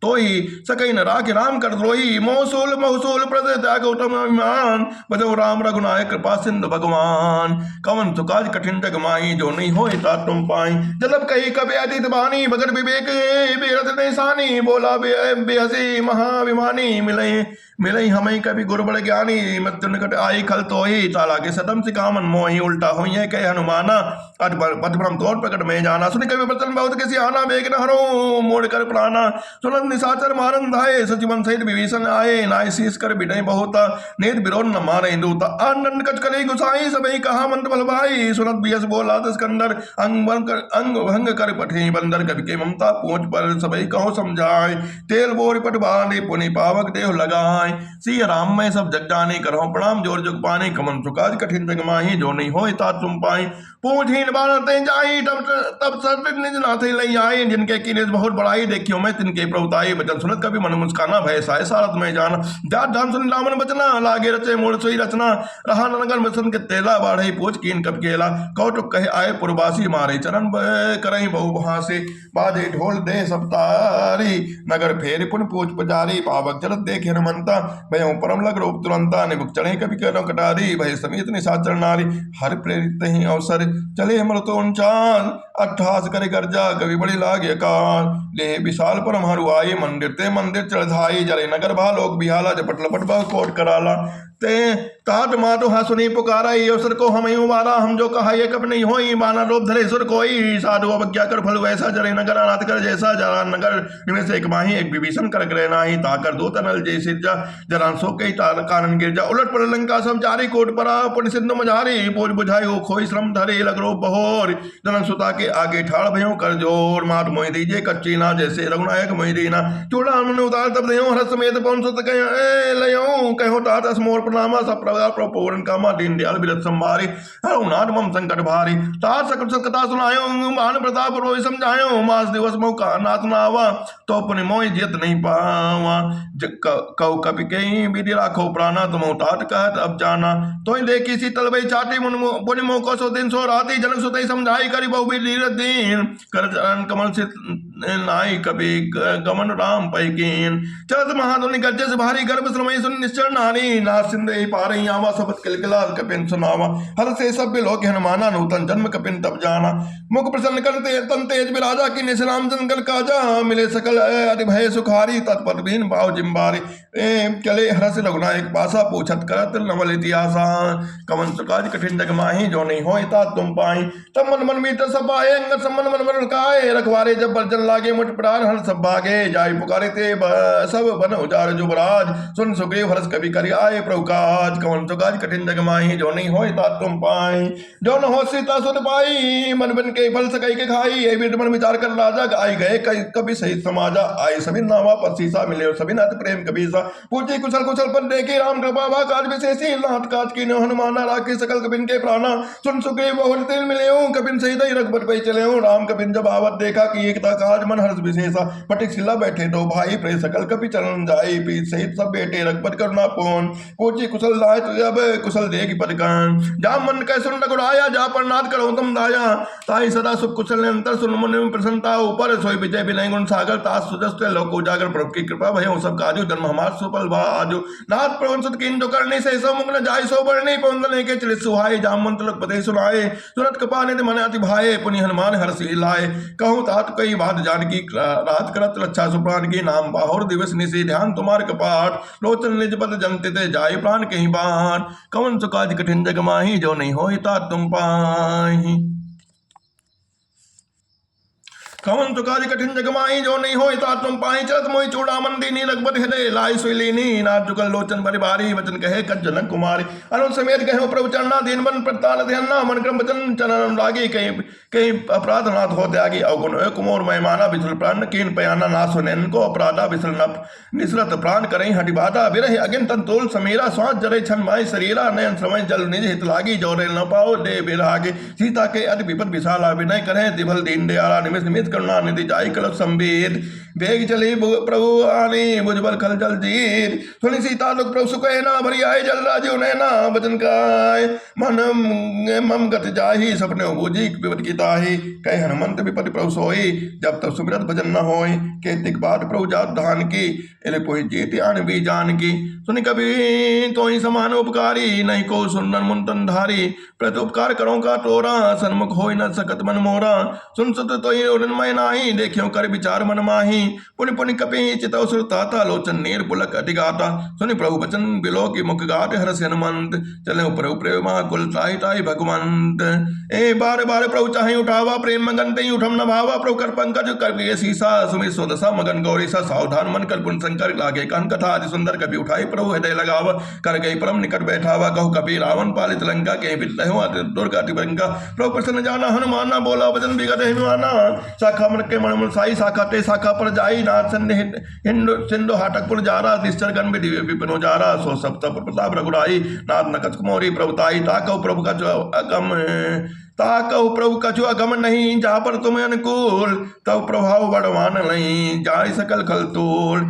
सकई न राखि राम कर द्रोही मौसूल महसूल प्रद त्याग उत्तम अभिमान बजो राम रघुनायक कृपा सिंधु भगवान कवन सुकाज कठिन जग माही जो नहीं होए ता तुम पाई जलब कही कभी अतीत बानी बगर विवेक बेरत निशानी बोला बेहसी महाभिमानी मिलई हमें कभी गुरु बड़ ज्ञानी मृत्यु निकट आई खल तो ही ताला के सतम से कामन मोही उल्टा हुई है कह हनुमाना अज पदभ्रम तोड़ प्रकट में जाना सुनि कभी बचन बहुत किसी आना बेग न हरो मोड़ कर प्राणा सुनन निशाचर मारन धाये सचिवन सहित विभीषण आए नाय शीस कर बिडई बहुता नेत बिरोन न मारे दूता आनंद कच कले गुसाई सबई कहा मंत बल भाई सुनत बियस बोला स्कंदर अंग भंग कर पठे बंदर कवि के ममता पहुंच पर सबई कहो समझाए तेल बोर पट बांधे पुनि पावक देह लगाए सिया राम में सब जग जाने करहो प्रणाम जोर जुग पाने कमन सुकाज कठिन जग माही जो नहीं होए ता तुम पाई पूछहीन बारते जाई तब सत निज नाथे लई आए जिनके कीने बहुत बड़ाई देखियो मैं तिनके प्रभुताई बचन सुनत कभी मन मुस्काना भय साय सारत में जाना जात धाम सुन रामन बचना लागे रचे मूल सोई रचना रहा नगर मसन के तेला बाढ़ई पूछ कीन कब केला कौटुक कहे आए पुरवासी मारे चरण करही बहु भासे बाजे ढोल दे सप्तारी नगर फेर पुन पूछ पुजारी पावक जलत देखे हनुमंता भयों परम लग रूप तुरंता निबुक चढ़े कभी करो कटारी भय समेत निशाचर नारी हर प्रेरित ही अवसर चले मृतोन चाल अट्ठास करे गर्जा कवि बड़ी लागे काल ले विशाल परम हरुआई मंदिर ते मंदिर चढ़ाई जले नगर भालोक बिहाला जपट लपट बहु कोट कराला ते तात मातो हाँ सुनी पुकारा ये अवसर को हम उबारा हम जो कहा ये कब नहीं होई माना रूप धरे सुर कोई साधु अवज्ञा कर फल वैसा जरे नगर अनाथ कर जैसा जरा नगर इनमें से एक माही एक विभीषण कर ग्रह नाही ताकर दो तनल जय सिरजा जरान सो कई तार कानन गिरजा उलट पड़ लंका सब जारी कोट परा पुण्य सिंधु मझारी बोझ बुझाई हो खोई श्रम धरे लग रो बहोर जनन सुता के आगे ठाड़ भयो कर जोर मात मोहि दीजिए कच्ची ना जैसे रघुनायक मोहि दीना चूड़ा मन उतार तब दयो हर समेत पवन सुत कहो ए लयो कहो तात असमोर प्रणामा सब प्रकार प्रपूर्ण कामा दीन दयाल बिरत संभारी हरुनाथ मम संकट भारी तात सकल सत्कथा सुनायो मान प्रताप रोहि समझायो मास दिवस मो का नाथ नावा तो पुनि मोहि जियत नहीं पावा कौ कपि कहीं विधि राखो प्राणा तुम तात कहत अब जाना तो देखी सी तलबई चाटी पुनि मोह को सो दिन सो राती जनक सुतई समझाई करी बहु विधि दीन कर चरण कमल से नाई कपि गमन राम पैकीन चलत महाधुनि गज्जे से भारी गर्भ श्रमई सुन निश्चर नारी नाथ सिंधु पारई आवा सबत किलकिला कपिन सुनावा हर से सब लोग हनुमाना नूतन जन्म कपिन तब जाना मुख प्रसन्न करते तन तेज बिराजा की निशराम जंगल काजा मिले सकल अति भय सुखारी तत्पत बीन भाव जिम्बारी चले हरस रघुनायक पासा पूछत करत नवल इतिहासा कवन सुकाज कठिन जग माही जो नहीं होई ता तुम पाई तब मन मन मीटर सब पाए अंगत सम्मन मन मन काए रखवारे जब बर्जन लागे मुठ प्राण हर सब भागे जाय पुकारे ते सब बन उजार जुबराज सुन सुग्रीव हरस कवि करि आए प्रभु काज कवन सुकाज कठिन जग माही जो नहीं होई ता तुम पाई जो न हो सीता सुत पाई मन बन के फल सकई के खाई ये बीट मन विचार कर राजा आई गए कभी सहित समाजा आए सभी नावा पर सीसा मिले और सभी नाथ प्रेम कबीसा पूछे कुशल कुशल पर देखे राम कृपा भा काज विशेषी नाथ काज की हनुमाना राखी सकल कपिन के प्राणा सुन सुग्रीव बहुल तिल मिले कपिन सहित ही रघुपति पे चले राम कपिन जब आवत देखा कि एकता काज मन हर्ष विशेषा पटिक शिला बैठे दो भाई प्रे सकल कपि चरण जाई पीत सहित सब बेटे रघुपति करुणा पूर्ण पूछी कुशल लाय जब कुशल देख पदकान जा मन कै सुन रघुराया जा पर नाथ करो तुम दाया ताई सदा सुख कुशल अंतर सुन मन प्रसन्नता ऊपर सोई विजय विनय गुण सागर तास सुजस्त लोक उजागर प्रभु की कृपा भयो सब काजु जन्म हमार सुफल भाजु नाथ प्रवन सुत कीन जो करने से सो मुख न जाय सो बरने पवंदन के चले सुहाए जामवंत लोक पते सुनाए सुरत कपाने मन अति भाए पुनि हनुमान हर्षि लाए कहूँ तात कई बात जानकी रात करत रक्षा सुप्राण की नाम बाहुर दिवस निशि ध्यान तुम्हार कपाट लोचन निज पद जनते ते जाय प्राण कहीं बार कवन सुकाज कठिन जग माही जो नहीं होई तात तुम पाही कवन तुकाज कठिन जग माही जो नहीं होई तात तुम पाई चलत मोहि चूड़ामन दीनी रघुपति हृदय लाई सुलीनी नाथ जुगल लोचन बरि भारी वचन कहे कच जनक कुमारी अनुज समेत कहे प्रभु चरणा दीन बन प्रतान ध्याना मन क्रम वचन चरण लागी कहीं कहीं अपराध नाथ हो त्यागी अवगुण कुमोर महिमाना बिसल प्राण कीन पयाना नाथ सुनैन को अपराधा बिसल नप निसरत प्राण करई हटि बाधा विरह अगिन तन तोल समीरा श्वास जरे छन माई शरीरा नयन श्रमय जल निज हित लागी जोरे न पाओ दे बिरागे सीता के अति विपद विशाला विनय करे दिभल दीन दयाला निमिष निमित करुणा निधि जाय कलप संवेद बेग चले प्रभु आने भुजबल खल जल जीत सुनि सीता लोक प्रभु सुख ना भरी आए जल राजू नैना बचन काय मन मम गत जाहि सपने बूझी विपद की ताहि कह हनुमंत विपद प्रभु सोई जब तक सुमिरत भजन न होय केतिक बाद प्रभु जात धान की एले पोहि जीत आन भी जान की सुनि कभी तो ही समान उपकारी नहीं को सुनन मुंतन धारी प्रति उपकार करो का तोरा सन्मुख होई न सकत मन मोरा सुन सुत तो ही उन्मय नाही देखियो कर विचार मन माही पुनि पुनि कपि चितौ सुर ताता लोचन नीर पुलक अतिगाता सुनि प्रभु बचन बिलो की मुख गात हरस हनुमंत चले प्रभु प्रेमा कुल ताई ताई भगवंत ए बार बार प्रभु चाहे उठावा प्रेम मगन ते उठम न भावा प्रभु कर पंकज कर प्रिय सीसा सुमि सोदसा मगन गौरी सा सावधान मन कर पुन शंकर लागे कान कथा आदि सुंदर कपि उठाई प्रभु हृदय लगाव कर गई परम निकट बैठावा कहु कपि रावण पालित लंका के बित हो दुर्गा अतिभंगा प्रभु प्रसन्न जाना हनुमाना बोला वचन विगत हिमाना शाखा मन के मन साई शाखा ते शाखा पर जाई नाथ हिंदु सिंधु हाटकपुर जारा निश्चर गण विधि विपिनो जारा सो सप्त प्रताप रघुराई नाथ नकच कुमोरी प्रभुताई ताकव प्रभु का अगम ताकव प्रभु कछु अगम नहीं जा पर तुम अनुकूल तब प्रभाव बढ़वान नहीं जाय सकल खल तूल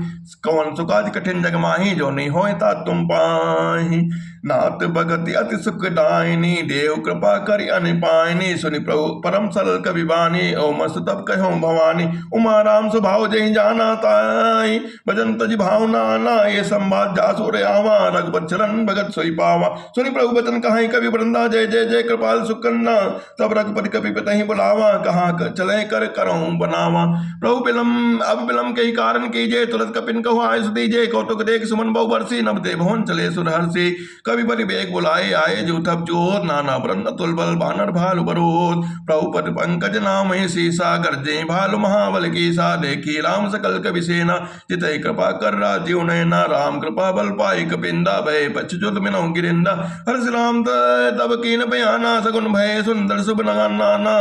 कवन सुकाज कठिन जग माही जो नहीं होय ता तुम पाही नाथ भगति अति सुख दायनी देव कृपा करि अनिपायनी सुनि प्रभु परम सरल कवि बानी ओ मस्त तब कहो भवानी उमा राम स्वभाव जय जाना ताई भजन तज भावना ना ये संवाद जासुर आवा रघुपत चरण भगत सोई पावा सुनि प्रभु बचन कहाई कवि वृंदा जय जय जय कृपाल सुकन्ना तब रघुपति कपि पितहि बुलावा कहाँ चले कर करऊं बनावा प्रभु बिलम अब बिलम के ही कारण कीजिए तुरंत कपिन कहो आयस दीजिए कौतुक देख सुमन बहु बरसी नभ दे भवन चले सुर हर्षि कवि बलि बेग बुलाए आए जो तब जोर, नाना वृंद अतुल बल बानर भालु बरोध, प्रभु पद पंकज नाम शीसा, गर्जे भालु महाबल कीसा, देखी राम सकल कवि सेना, जितै कृपा कर राजीव नैना, राम कृपा बल पाई कपिंदा, भय पछ जुत मिनौ गिरिंदा, हर्ष राम तब कीन बयाना, सगुन भय सुंदर शुभ नाना,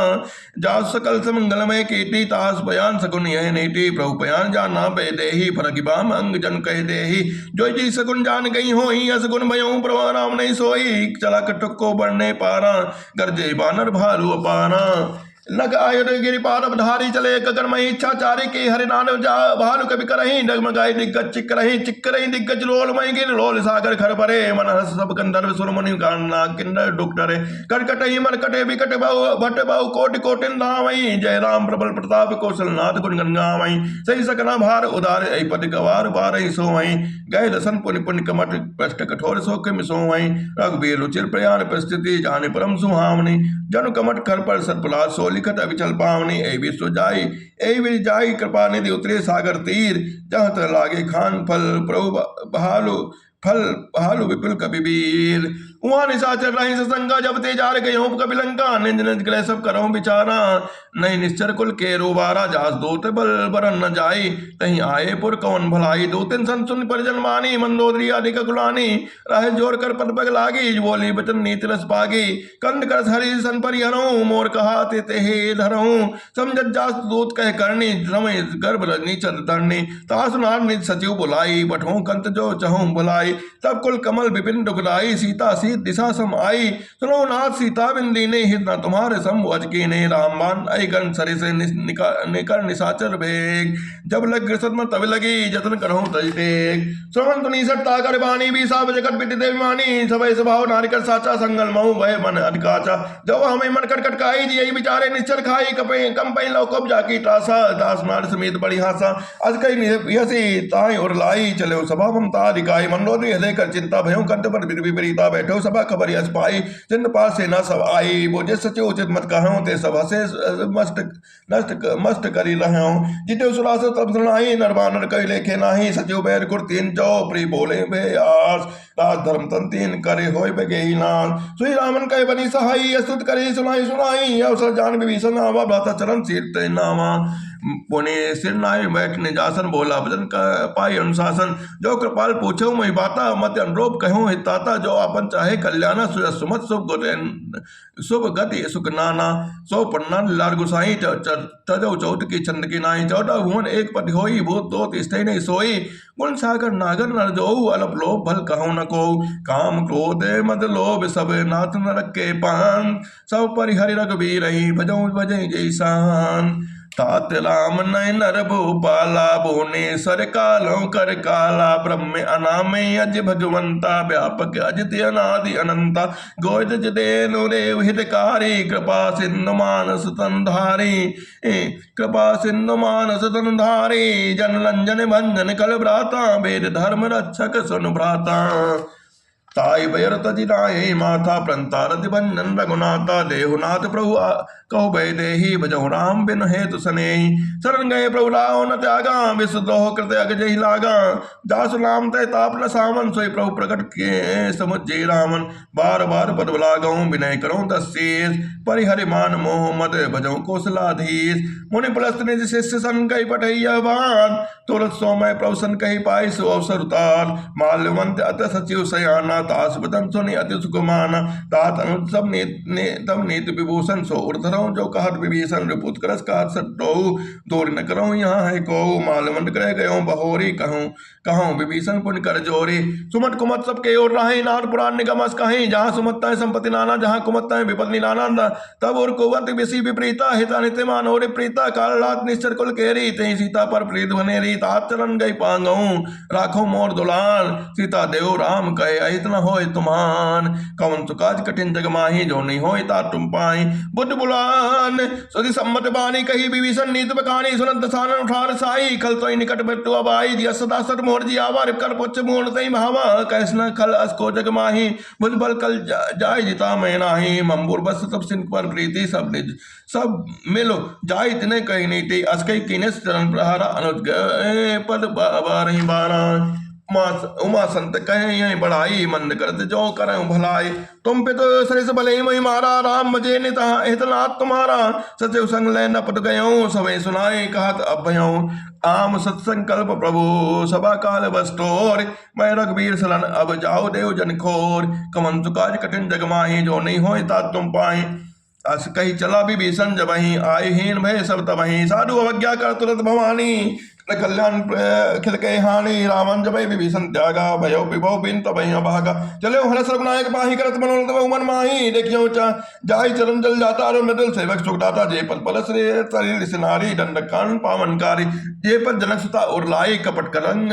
जास सकल समंगलमय कीर्ति, तास बयान सगुन यह नीति, प्रभु बयान जाना पे देही, फरक बाम अंग जन कह देही, जो जी सगुन जान गई होई, असगुन भयऊ प्रभु राम नहीं सोई, चला कटुको बढ़ने पारा, गरजे बानर भालु अपारा, लग आयुध गिरिपाद धारी, चले गगन मही इच्छा चारी की, हरि नानव जा भालु कवि करही, डगमगाई दिग्गज चिक रही दिग्गज लोल मई गिर लोल सागर खर परे, मन हस सब गंधर्व सुर मुनि गाना किन्नर डुक डरे, करकटही मन कटे विकट बहु भट बहु कोटि कोटिन धामई, जय राम प्रबल प्रताप कौशलनाथ गुण गंगामई, सही सकना भार उदार पद गवार बारही सोई, गए दसन पुनि पुण्य कमट कष्ट कठोर सो किम सोई, रघुबीर रुचिर प्रयाण परिस्थिति, जाने परम सुहावनी, जनु कमट कर पर सतपलाद सो लिखत अविचल पावनी, ए विश्व जाई ए विल जाई, कृपा निधि उतरे सागर तीर, जहाँ तक लागे खान फल, प्रभु भालु विपुल कपिवीर, उहाँ निशाचर रही ससंगा, जब ते जार गयो कपि लंका, निंद निंद ग्रह सब करहु विचारा, नहीं निश्चर कुल के रोबारा, जास दोत बल बरन न जाई, तहीं आए पुर कौन भलाई, दो तीन सन सुन परिजन मानी, मंदोदरी आदि कुलानी, राह जोर कर पद पग लागी, बोली बचन नीति रस पागी, कंद कर हरि सन परिहरऊं, मोर कहा ते हे धरऊं, समझत जास दूत कह करनी, रमे गर्भ रजनी चर धरनी, तास नार निज सचिव बुलाई, बठों कंत जो चहूं बुलाई, तब कुल कमल विपिन दुखदाई, सीता सी दिशा सम आई, सुनो नाथ सीता बिंदी ने, हित न तुम्हारे सम अज की ने, रामबान आई गण सरे से निकर निशाचर भेग, जब लग ग्रसत तब लगी, जतन करहूं तज टेक, श्रवण तुनी सट्टा कर बानी, भी साब जगत बिट देवानी, सभय स्वभाव नारिकर साचा, संगल महु भय मन अधिकाचा, जब हमें मन कटकट काई, जी बिचारे निश्चर खाई, कपे कम पै लो कब जाकी टासा, दास नार समेत बड़ी हासा, अज कई हसी ताई और लाई, चले सभा ममता दिखाई, मनोद हृदय कर चिंता भयों कंठ पर विपरीता, बैठो सभा खबर यश पाई, जिन पास सेना सब आई, बोझे सचे उचित मत कहूं, ते सभा से मस्त करी रहूं, जिते सुरास तब सुनाई, नरबानर कई लेखे नाही, सचिव बैर गुर तीन जो प्री बोले बे आस, राज धर्म तन तीन करे होय बगेही नान, सुई रामन कहे बनी सहाई, अस्तुत करे सुनाई, अवसर जान विभीषण आवा, भ्राता चरण सीत नामा, पुणे सिर नाय बैठने जासन, बोला भजन पाई अनुशासन, जो कृपाल पूछो मैं बाता, मत अनुरूप कहूँ हिताता, जो अपन चाहे कल्याणा, सुमत शुभ गति सुख नाना, सो पन्ना लाल गुसाई, तजो चौथ की चंद की नाई, 14 भुवन एक पति होई, भूत दो स्थे नहीं सोई, गुण सागर नागर नर जो, अलप लोभ भल कहूँ न को, काम क्रोध मद लोभ सब नाथ न रखे पान, सब परिहरि रघुबीर रही, भजो भजे जैसान, तात राम नय नर भूपाला, बोने सर कालों कर काला, ब्रह्म अनामय अज भगवंता, व्यापक अजित अनादि अनंता, गोद जदेनु देव हितकारी, कृपा सिंधु मानस तनधारी, कृपा सिंधु मानस तनधारी, जन रंजन भंजन कल भ्राता, वेद धर्म रक्षक सुन भ्राता, ताई बैर तजिनाए माथा, प्रंतारति भंजन रघुनाथा, देहुनाथ प्रभु कहु भय देही, भजहु राम बिन हेतु सनेही, शरण गए प्रभु राव न त्यागा, विशुद्रोह कृत अगजहि लागा, जासु नाम तय ताप न सामन, सोई प्रभु प्रकट के समुझे रामन, बार बार पद लागऊं, विनय करऊं दस्सीस, परिहरि मान मोह मद, भजहु कौशलाधीश, मुनि पुलस्त निज शिष्य सन कहि पठैया बात, तुरत सोमय प्रभु सन कहि पाई, सो अवसर उतार, माल्यवंत अत सचिव सयाना, तास बदन सुनि अति सुकुमाना, तात अनुज सब तब नीति विभूषण, सो उर्धर जो कहत विभीषण, रिपुत करस कहत सट्टो, दूर न करो यहाँ है को, मालवंत ग्रह गयो बहोरी, कहूँ विभीषण पुण्य कर जोरी, सुमत कुमत सब के ओर रहे, नार पुराण निगमस कहीं, जहाँ सुमतता संपत्ति नाना, जहाँ कुमतता विपत्ति नाना, तब और कुवंत विषि विपरीता, हिता नित्य मानोरे प्रीता, काल रात निश्चर कुल केरी, तही सीता पर प्रीत बनेरी, तात चरण गई पांगऊ, राखो मोर दुलार, सीता देव राम कहे अहित न होय तुमान, कवन सुकाज कठिन जग माही, जो नहीं होय ता तुम पाई, बुद्ध बुला सुधि सम्मत बानी, कही विभीषण नीत बखानी, सुनत दसानन उठार साई, खल तो निकट मृत्यु अबाई, दिया सदा सत मोर जी आवा, रिपकर पुच्छ मूर्ण तई भावा, कैसना खल असको जग माही, बुझ बल कल जाय जिता मैं नाही, मंबुर बस सब सिंह पर प्रीति, सब निज सब मिलो जाय तिने कही नीति, असकई कीनेस चरण प्रहारा, अनुज गए पद बारही बारा, उमा संत कहे बढ़ाई मंद करते जो करें भलाई। तुम पे तो सरिस भले मई मारा राम मजे निता हितनाथ तुम्हारा। सचिव संग ले न पट गयो सवे सुनाए कहत अभयो। आम सत्संकल्प प्रभु सभा काल बस्तोर। मैं रघुवीर सलन अब जाओ देव जन खोर। कमन सुकाज कठिन जग माही जो नहीं होए ता तुम पाए। अस कही चला विभीषण जबहि आए हीन भय सब तबहि। साधु अवज्ञा कर तुरंत भवानी कल्याण खिल के हानि। रामन जब विभीषण त्यागा भयो विभव बिन तबहि अभागा। चलो हरस रघुनायक पाही करत मनोरथ मन माही। देखियो जाहि चरण जल जाता और मृदुल सेवक सुख दाता। जे पद पल शरीर से नारी दंड कान पावनकारी। जे पद जनक सुता और लाई कपट करंग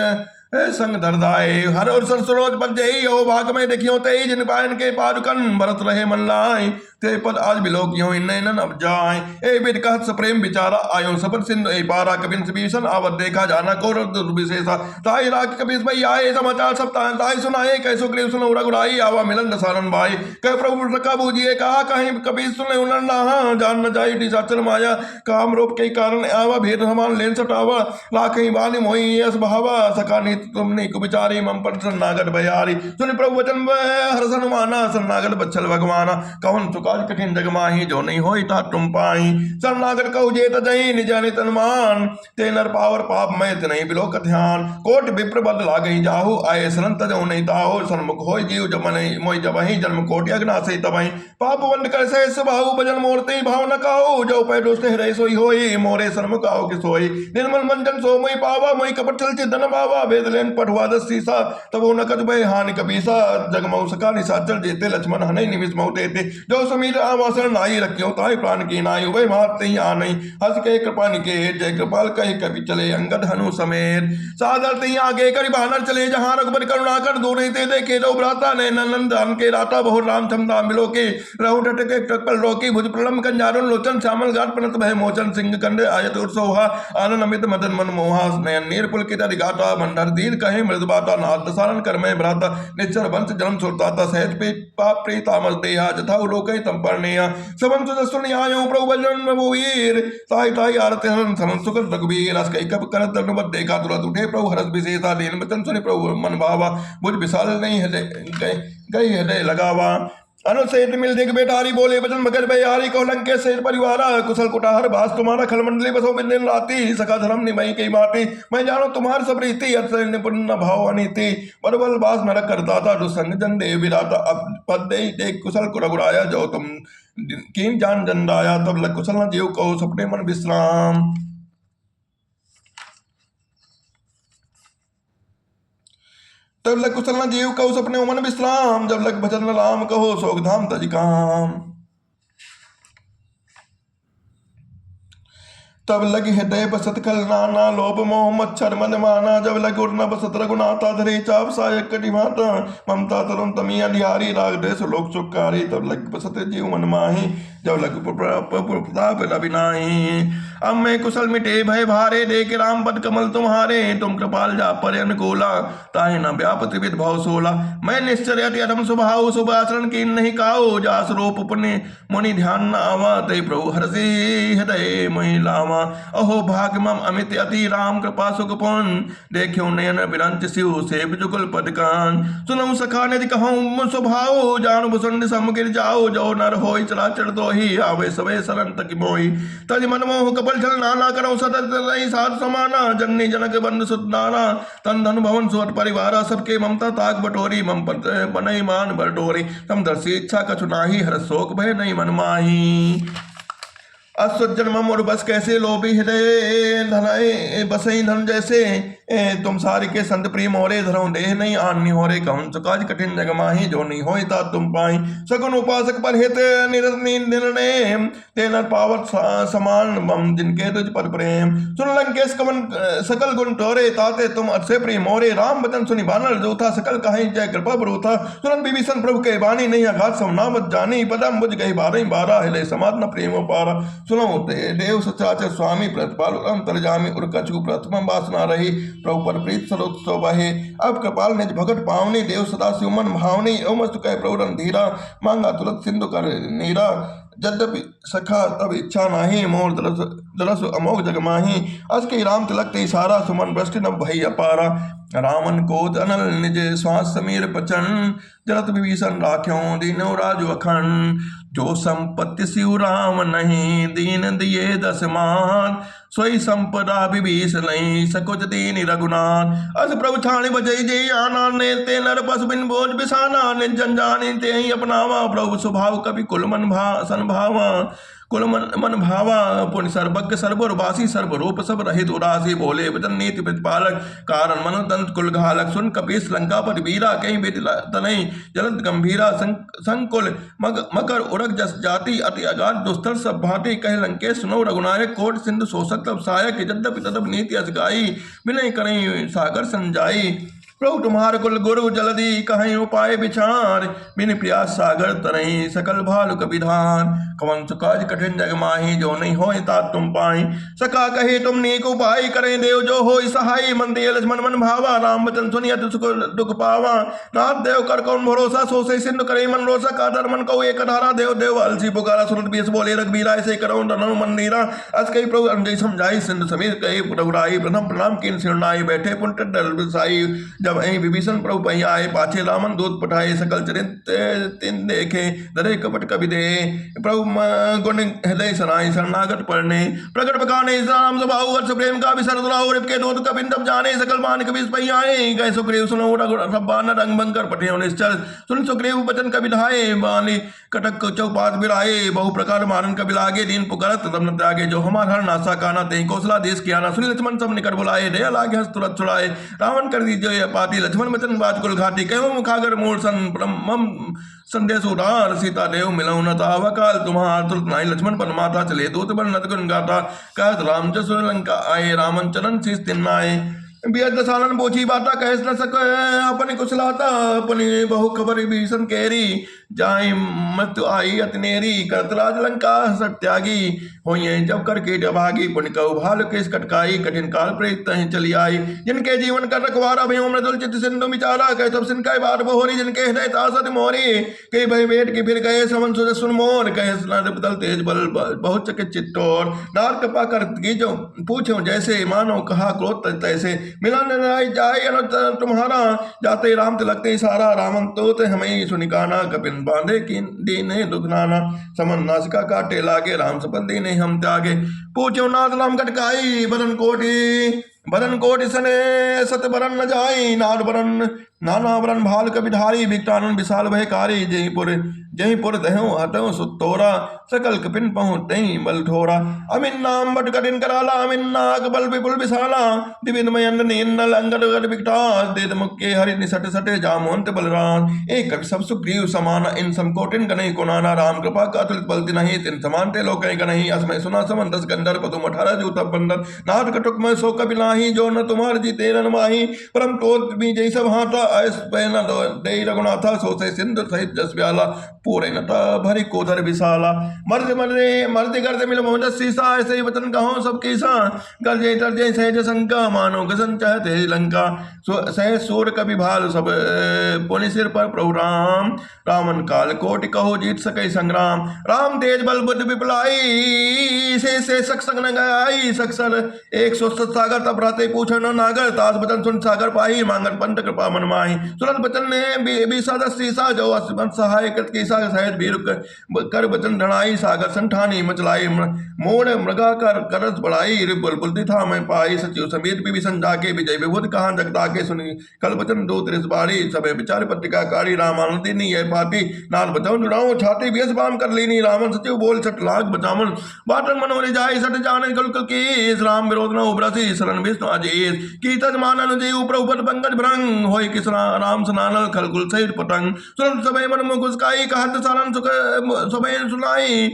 संग धरदाए। हर और सरसरोज पद जही हो भाग में देखियो ते जिन पायन के पादुकन भरत रहे मन लाए। ते पद आज बिलोक यो नैनन अब जाए। ए बिद कहत सप्रेम विचारा आयो सबर सिंधु ए पारा। कबिन विभीषण आवत देखा जाना कौर दुर्विशेषा। ताहि राख कबीर भई आए समाचार सब ताहि सुनाए। कैसो ग्रीव सुनो रघुराई आवा मिलन दसारन भाई। कह प्रभु रखा बूझिए कहा कहीं कबीर सुने उनर नहा। जान न जाई निशाचर माया काम रूप के कारण आवा। भेद समान लेन सटावा लाखई बानी मोहि यस भावा। सका नीत तुमने कुविचारी मम पर शरणागत भयारी। सुनि प्रभु वचन हर्ष हनुमाना शरणागत बच्छल भगवाना। कौन काज कठिन जग माही जो नहीं होई ता तुम पाई। शरणागत कहु जेत जही निज नित अनुमान। ते नर पावर पाप मैं नहीं बिलोक ध्यान। कोट विप्र बद लागई जाहु आए शरण तजौ नहीं ताहु। सन्मुख होय जीव जब मोहि जबहि जन्म कोटि अग्नासि तबहि। पाप वंड कर सह सुबाहु भजन मूर्ति भाव न कहु। जो पै दुष्ट हृदय सोई होई मोरे सन्मुख आओ कि सोई। निर्मल मंजन सो मोहि पावा मोहि कपट चल चिदन बावा। वेद लेन पढ़वा दस सीसा तबो न कछ भय हानि कपीसा। जग मऊ सका निशाचर जेते लक्ष्मण हनै निमिष मऊ तेते। जो समीर आवासन नाई रखियो ताहि प्राण की नाई। वही मारते ही आ नहीं हंस के कृपा निकेत। जय कृपाल कहे कवि चले अंगद हनु समेत। सादर ते आगे करी बहानर चले जहां रघुबर करुणा कर दूर ते देखे दो भ्राता ने नंदन के राता बहु राम क्षमता मिलो के। रहु टटके टकल रोकी भुज प्रलम कंजारुन लोचन श्यामल गाट पनत भय मोचन। सिंह कंड आयत उत्सोहा आनंद अमित मदन मन मोहा। नयन नीर पुलकित अधिगाता मंडर दीर कहे मृद बाता। नाथ दसारन कर में भ्राता निश्चर वंश जन्म सुरताता। सहज पे पाप प्रीतामस देहा जथा लोक तम परनेया। सबन सुन आयो प्रभु भजन वीर। ताहि ताहि आरते हरन समन सुकर रघुवीर। अस कई कब करत दंडवत देखा तुरंत उठे प्रभु हरस विशेषा। दीन वचन सुनि प्रभु मन भावा। बुझ विशाल नहीं गई हृदय लगावा। अनुसेत मिल दिग बेटारी बोले वचन मगर बयारी। कहो लंकेश शेष परिवारा कुशल कुटार भास तुम्हारा। खल मंडली बसो बिन दिन राती। सका धर्म निमई कई माटी। मैं जानो तुम्हारी सब रीति अर्थ निपुण भाव अनीति। बरबल बास नरक करता था दुसंग जन देव विराता। अब पद देख कुशल को रघुराया जो तुम कीन जान जंडाया। तब लग कुशल न जीव कहो सपने मन विश्राम। तब लग कुशल न जीव कहो सपने मन विश्राम। जब लग भजन राम कहो सोग धाम तज काम। तब लग हृदय बसत खल नाना। लोभ मोह मच्छर मन माना। जब लग उड़ना बसत रघुनाथा धरे चाप सायक कटि माता। ममता तरुण तमी अधिहारी राग देश लोक सुखारी। तब लग बसत जीव मन माही। जब लग प्रताप रविनाही। अब मैं कुशल मिटे भय भारे। देख राम पद कमल तुम्हारे। तुम कृपाल जा पर अनुकूला। ताहि न व्याप त्रिविध भव सोला। मैं निश्चर अति अधम स्वभाव। शुभ आचरण की नहीं काओ। जास रूप पुण्य मुनि ध्यान न आवा। ते प्रभु हरषि हृदय मोहि लावा। अहो भाग मम अमित अति राम कृपा सुख पुन। देखियो नयन बिरंच शिव सेव जुगल पद कान। सुनऊ सखा निधि कहूँ स्वभाव। जानु भुसुंड समुगिर जाओ। जो नर होय चराचर दोहि। आवे सवे शरण तक मोहि। तज मन मोह कपल छल नाना। करौ सतत रही साध समाना। जननी जनक बंधु सुत नाना। तन धन भवन सुअट परिवारा। सबके ममता ताक बटोरी। मम पर बनई मान बरडोरी। तम दर्शी इच्छा कछु नाही। हर शोक भय नहीं मन माही। असज्जन मम और बस कैसे लोभी हृदय धनाए बसई धन जैसे। तुम सारी के संत प्रिय मोरे धरो देह नहीं आन्य होरे। कौन सुकाज कठिन जग माही जो नहीं होई ता तुम पाई। सगुन उपासक पर हित निर्णय। तेनर पावत समान मम जिनके तुझ पर प्रेम। सुन लंकेश कवन सकल गुण तोरे। ताते तुम अक्षय प्रिय मोरे। राम वचन सुनि बानर जोथा। सकल कहीं जय कृपा बरूथा। सुनन विभीषण प्रभु के बानी। नहीं आघात समनामत जानी। पदम बुझ गई बारह बारह। हिले समाध न प्रेम पारा। सुनो देव सचराचर स्वामी प्रतिपाल अंतर्जामी। उर कछु प्रथम वासना रही। प्रभु पर प्रीत सरोत्सव बहे। अब कृपाल निज भगत पावनी। देव सदा शिव मन भावनी। ओमस्तु कह प्रभु धीरा। मांगा तुरंत सिंधु कर नीरा। यद्यपि सखा तब इच्छा नाही, मोर दरस अमोघ जग माही। अस कई राम तिलक ते सारा, सुमन वृष्टि न भई अपारा। रामन कोद अनल निज श्वास समीर पचन, जलत विभीषण राख्यों दीनो राजु अखंड। जो संपत्ति शिव राम नहीं, दीन दिए दस मान। सोई संपदा विभीषण नहीं, सकुच दीन रघुनाथ। अस प्रभु छाणी बजई जय आना, ने ते नर पस बिन बोझ बिसाना। निज जन जानी ते ही अपनावा, प्रभु स्वभाव कवि कुल मन सन भावा। कुल मन भावा, पुण्य सर्वज्ञ सर्वोरवासी, सर्वरूप सब रहित उदासी। बोले वचन नीति प्रतिपालक, कारण मन दंत कुल घालक। सुन कपीस लंका पर वीरा, कहीं बेटी तनई जलत गंभीरा। संकुल मकर उरग जस जाति, अति अगाध दुस्तर सब भांति। कह लंकेश सुनो रघुनायक, कोट सिंधु शोषक तब सहायक। यद्यपि तदप नीति अस गाई, विनय करें सागर संजाई। प्रभु तुम्हार कुल गुरु जलधि, कहीं उपाय विचार। बिन प्रयास सागर तरही, सकल भालु कपिधार। कवन सुकाज कठिन जग माही, जो नहीं हो तात तुम पाई। सका कहे तुम नीक उपाय, करें देव जो हो सहाय। मन दिए लक्ष्मण मन भावा, राम वचन सुनिय सुख दुख पावा। नाथ देव कर कौन भरोसा, सो से सिंधु करे मन रोसा। कादर मन को एक धारा, देव देव अलसी पुकारा। सुनत बीस बोले रघुबीरा, ऐसे करो रनु मन नीरा। अस कई प्रभु अंजय समझाई, सिंधु समेत कही रघुराई। प्रथम प्रणाम कीन सिरनाई, बैठे पुंट डल बिसाई। जब अहि विभीषण प्रभु पही आए, पाछे रामन दूत पठाए। सकल चरित तिन देखे, दरे कपट कवि दे। प्रभु गुण हृदय सराय, शरणागत पढ़ने। प्रकट बखाने राम स्वभाव, वर्ष प्रेम का विसर दुराऊ। के दूत कबिन तब जाने, सकल मान कवि पही आए। गए सुग्रीव सुनो रघुबान, रंग बंकर पठे निश्चल। सुन सुग्रीव वचन कवि ढाए, बाली कटक चौपात बिराए। बहु प्रकार मारन कवि लागे, दीन पुकारत तब न त्यागे। जो हमार हर नासा काना, ते कौशला देश किया ना। सुनी लक्ष्मण सब निकट बुलाए, दया लागे हस्त तुरत छुड़ाए। रावण कर दीजिए पाती, लक्ष्मण वचन बात कुल घाटी। कहो मुखागर मूल सन ब्रह्मम संदेश उदार। सीता देव मिलऊ न तावा, काल तुम्हार तुरत नाही। लक्ष्मण पन माता चले, दूत बन नद गुण गाता। कहत राम जसुर लंका आए, रामन चरण शीस तिन्नाए। बियद सालन पोछी बाता, कहस न सक अपनी कुशलाता। अपनी बहु खबर विभीषण केरी, जाय मृत्यु आई अतिनेरी। करतराज लंका सट त्यागी, होइए जब कर कीट अभागी। पुण्य कहु भाल केस कटकाई, कठिन काल प्रेत तहीं चली आई। जिनके जीवन कर रखवारा, भयो मृदुल चित सिंधु विचारा। कह तब सिनकाय बात बहोरी, जिनके हृदय तासत मोरी। कई भय बेट के फिर गए, समन सुज सुन मोर। कहे बदल तेज बल बहुत चकित चित्तौर। नार कृपा कर कीजो पूछो जैसे, मानो कहा क्रोध तैसे। मिलन जाय अनुत तुम्हारा, जाते राम तिलकते सारा। रामन तोते हमें सुनिकाना, कपिन बांधे की दीने दुखनाना। समन नासिका काटे लागे, राम सपन दीने हम त्यागे। पूछो नाथ राम कटकाई, बदन कोटि सने सत बरन न जाई। नार बरन नाना बरन भाल कपि ढारी। विकटानन विशाल भयकारी, जयपुर दहु हटो सुतोरा। सकल कपिन पहुँ तही बल ठोरा। अमिन नाम बट कठिन कराला, अमिन नाग बल विपुल विशाला। दिविदमय नल अंगद गद विकटास, देद मुक्के हरि निसट सटे जामोंत बलराम। एक कपि सब सुग्रीव समाना, इन समकोटिन गनहि कोनाना। राम कृपा का तुलित बल नहीं, तिन समान ते लोक गनहि। असमय सुना समन 10 गंधर्व, पदुम 18 जूत बंदर। नाथ कटुक में सो कपि नाही, जो न तुम्हार जीते न माही। परम क्रोध भी जय सब हाथा, ऐस पे न दे रघुनाथा। सो से सिंधु सहित जस ब्याला, पूरे नता भरी कोधर विशाला। मर्द गर्द मिल मोहन सीसा, ऐसे ही वचन कहो सब कीसा। गर्जे तरजे सहज शंका, मानो गसन चाहते लंका। सह सूर कवि भाल सब, पुनि सिर पर प्रभु राम। रामन काल कोटि कहो, जीत सके संग्राम। राम तेज बल बुद्ध विपलाई, से सक्संग न गई। सक्सर 107 सागर, तब रहते पूछो न नागर। तास बचन सुन सागर पाही, मांगन पंत कृपा मन माही। सुनत बचन ने बीसा सीसा, जो असमत सहाय कृत कीसा। सहज वीर कर बचन ढणाई, सागर संठानी मचलाई। मोड़ मृगा कर करस बढ़ाई, बुलबुल था मैं पाई। सचिव समेत विभीषण जाके, विजय विभूति कहाँ जगता के। सुनी कल बचन दो त्रिस बाड़ी, सबे विचार पत्रिका कारी। रामानंदी नहीं है पाती, नाल बचाऊं जुड़ाऊं छाती। बेस बाम कर लीनी, रामन सचिव बोल छठ लाख बचावन। बाटन मनोरे जाय सट जाने, कुल की राम विरोध न उबरसी। शरण विष्णु अजीत की तज मानन जी, ऊपर ऊपर पंकज भ्रंग। होय किस राम सनानल खलकुल सहित पतंग। सुन सबे मन मुख उसकाई, कहत सारन सुख सबे सुनाई।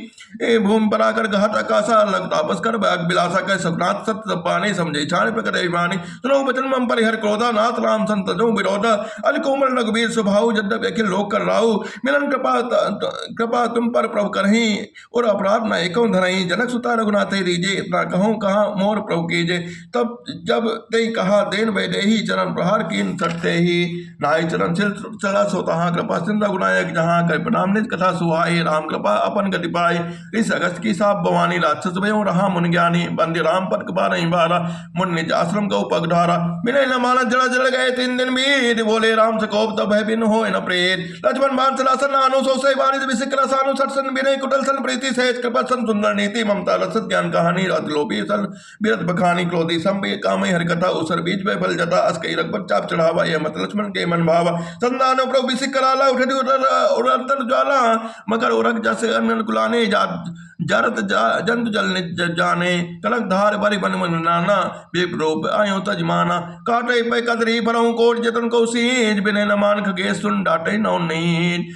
भूमि पराकर घाट आकाशा, लग तापस कर भाग बिलासा। कह सुखनाथ सत्य पानी, समझे छाण प्रकट अभिमानी। सुनो वचन मम परिहर क्रोधा, नाथ राम संत जो विरोधा। अल कोमल रघुबीर स्वभाव, यद्यपि अखिल लोक कर राहु। मिलन कृपा तुम पर प्रभु करही, और अपराध न एको धरही। जनक सुता रघुनाथ रीजे, इतना कहूँ कहाँ मोर प्रभु कीजे। तब जब ते कहा देन वैदेही, चरण प्रहार कीन सटते ही। नाई चरण छिल चला सो तहाँ कृपा सिंधु गुनायक जहाँ कर प्रणाम निज कथा सुहाई राम कृपा अपन गति पाई इस अगस्त की साप भवानी राक्षस भयो रहा मुन ज्ञानी बंदे राम पर कृपा नहीं बारा मुन निज आश्रम को पगधारा विनय न माना जड़ा जड़ गए 3 दिन बीत बोले राम से कोप तब है बिन हो न प्रेत लक्ष्मण बाण सलासन नानु सो से वाणी विसिक रसानु सरसन विनय कुटल सन प्रीति सहज कृपा सन सुंदर नीति ममता रसद ज्ञान कहानी रत लोभी सल बिरत बखानी क्रोधी संबे कामय हर कथा उसर बीच में फल जता अस कई रघुपत चाप चढ़ावा यह मत लक्ष्मण के मन भावा संदान प्रभु विसिक कराला उठे उड़तर ज्वाला मकर उरग जैसे अन्न कुलाने जरत जंतु जल जाने कलक धार बरि बन मन नाना विप्रोप आयो तजमाना काटे पे कदरी परहु कोट जतन को सीज बिने न मान खगे सुन डाटे नौ नीज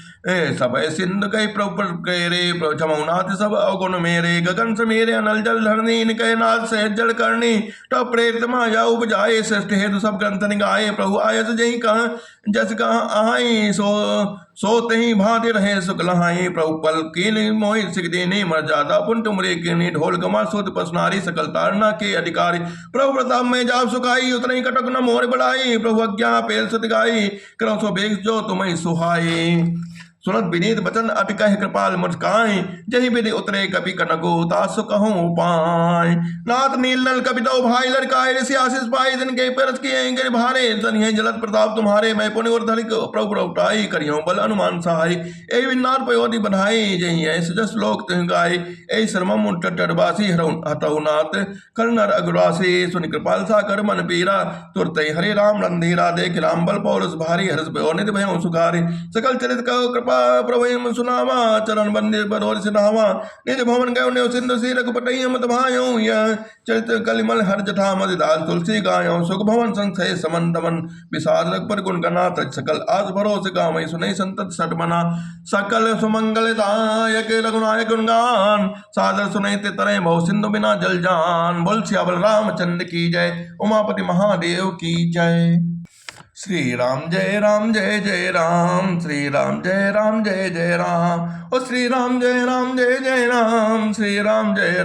सब सिंध कई प्रभु करे क्षमौनाथ सब अवगुण मेरे गगन से मेरे अनल जल धरनी कह नाथ से जल करनी तब प्रेरित माया उपजाए श्रेष्ठ हेतु सब ग्रंथ निगाए प्रभु आयस जही कह जस कह आई सो तही भांति रहे सुख लहाई प्रभु पल कीन मोहि सिख देने मर्यादा पुन तुमरे कीनी ढोल गमा सुत पसनारी सकल तारना के अधिकारी प्रभु प्रताप में जाप सुखाई उतरई कटक न मोर बढ़ाई प्रभु अज्ञा पेल सुत गाई करो सो बेग जो तुम्हें सुहाई सुनत विनीत बचन अटकह कृपाल मुस्काय जही विधि उतरे कपि कनको तासु कहूँ पाय नाथ नील नल कपि दो भाई लड़काए ऋषि आशीष पाई जिनके परस किए गिर भारे तनिहे जलत प्रताप तुम्हारे मैं पुण्य और धनिक प्रभु प्रभुटाई करियो बल अनुमान सहाय ए विनाथ पयोधि बधाई जही ऐस जस लोक तिह गाय ए शर्मम टटवासी हतहु नाथ कर्णर अग्रवासी सुन कृपाल साकर मन पीरा तुरत हरे राम रंधीरा देख राम बल पौरस भारी हर्ष निध भयो सुखारी सकल चरित कहो कृपा प्रभु सुनावा चरण बंदे बरोर सिनावा निज भवन गयो ने सिंधु सी रघुपति मत भायो यह चरित कलिमल हर जठा मद दास तुलसी गायो सुख भवन संशय समन दमन विषाद रघुपर गुण गना तज सकल आज भरोस गामय सुनई संतत सट मना सकल सुमंगल दायक रघुनायक गुणगान सादर सुनई ते तरह भव सिंधु बिना जल जान बोल सियावल रामचंद्र की जय उमापति महादेव की जय श्री राम जय जय राम श्री राम जय जय राम ओ श्री राम जय जय राम श्री राम जय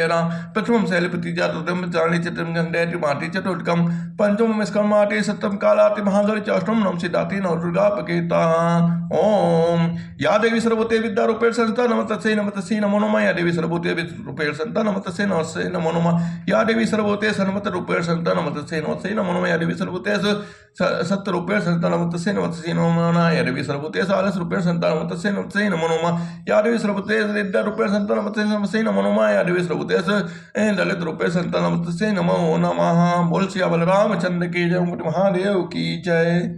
राम प्रथमम शैलपति जातुतम चाणी चतुर्म गंधेति माटी चतुर्थकम पंचम मिस्कम माटी सप्तम कालाति महागौरी चौष्टम नम सिद्धाति नव दुर्गा पकेता ओम या देवी सर्वभूते विद्या रूपेण संस्था नमस्तस्यै नमो नमः या देवी सर्वभूते रूपेण संस्था नमस्तस्यै नमो नमः या देवी सर्वभूते सन्मत रूपेण संस्था नमस्तस्यै नमो नमः या देवी सर्वभूते सत्य रूपेण संस्था नमस्तस्यै नमो नमः या देवी सर्वभूते सालस रूपेण संस्था नमस्तस्यै नमो नमः या देवी सर्वभूते विद्या रूपेण संस्था नमस्तस्यै नमो नमः या देवी सर्वभूते ललित रूपेण संस्था नमस्तस्यै नमो नमः बोल सिया बल रामचंद्र की जय महादेव की जय।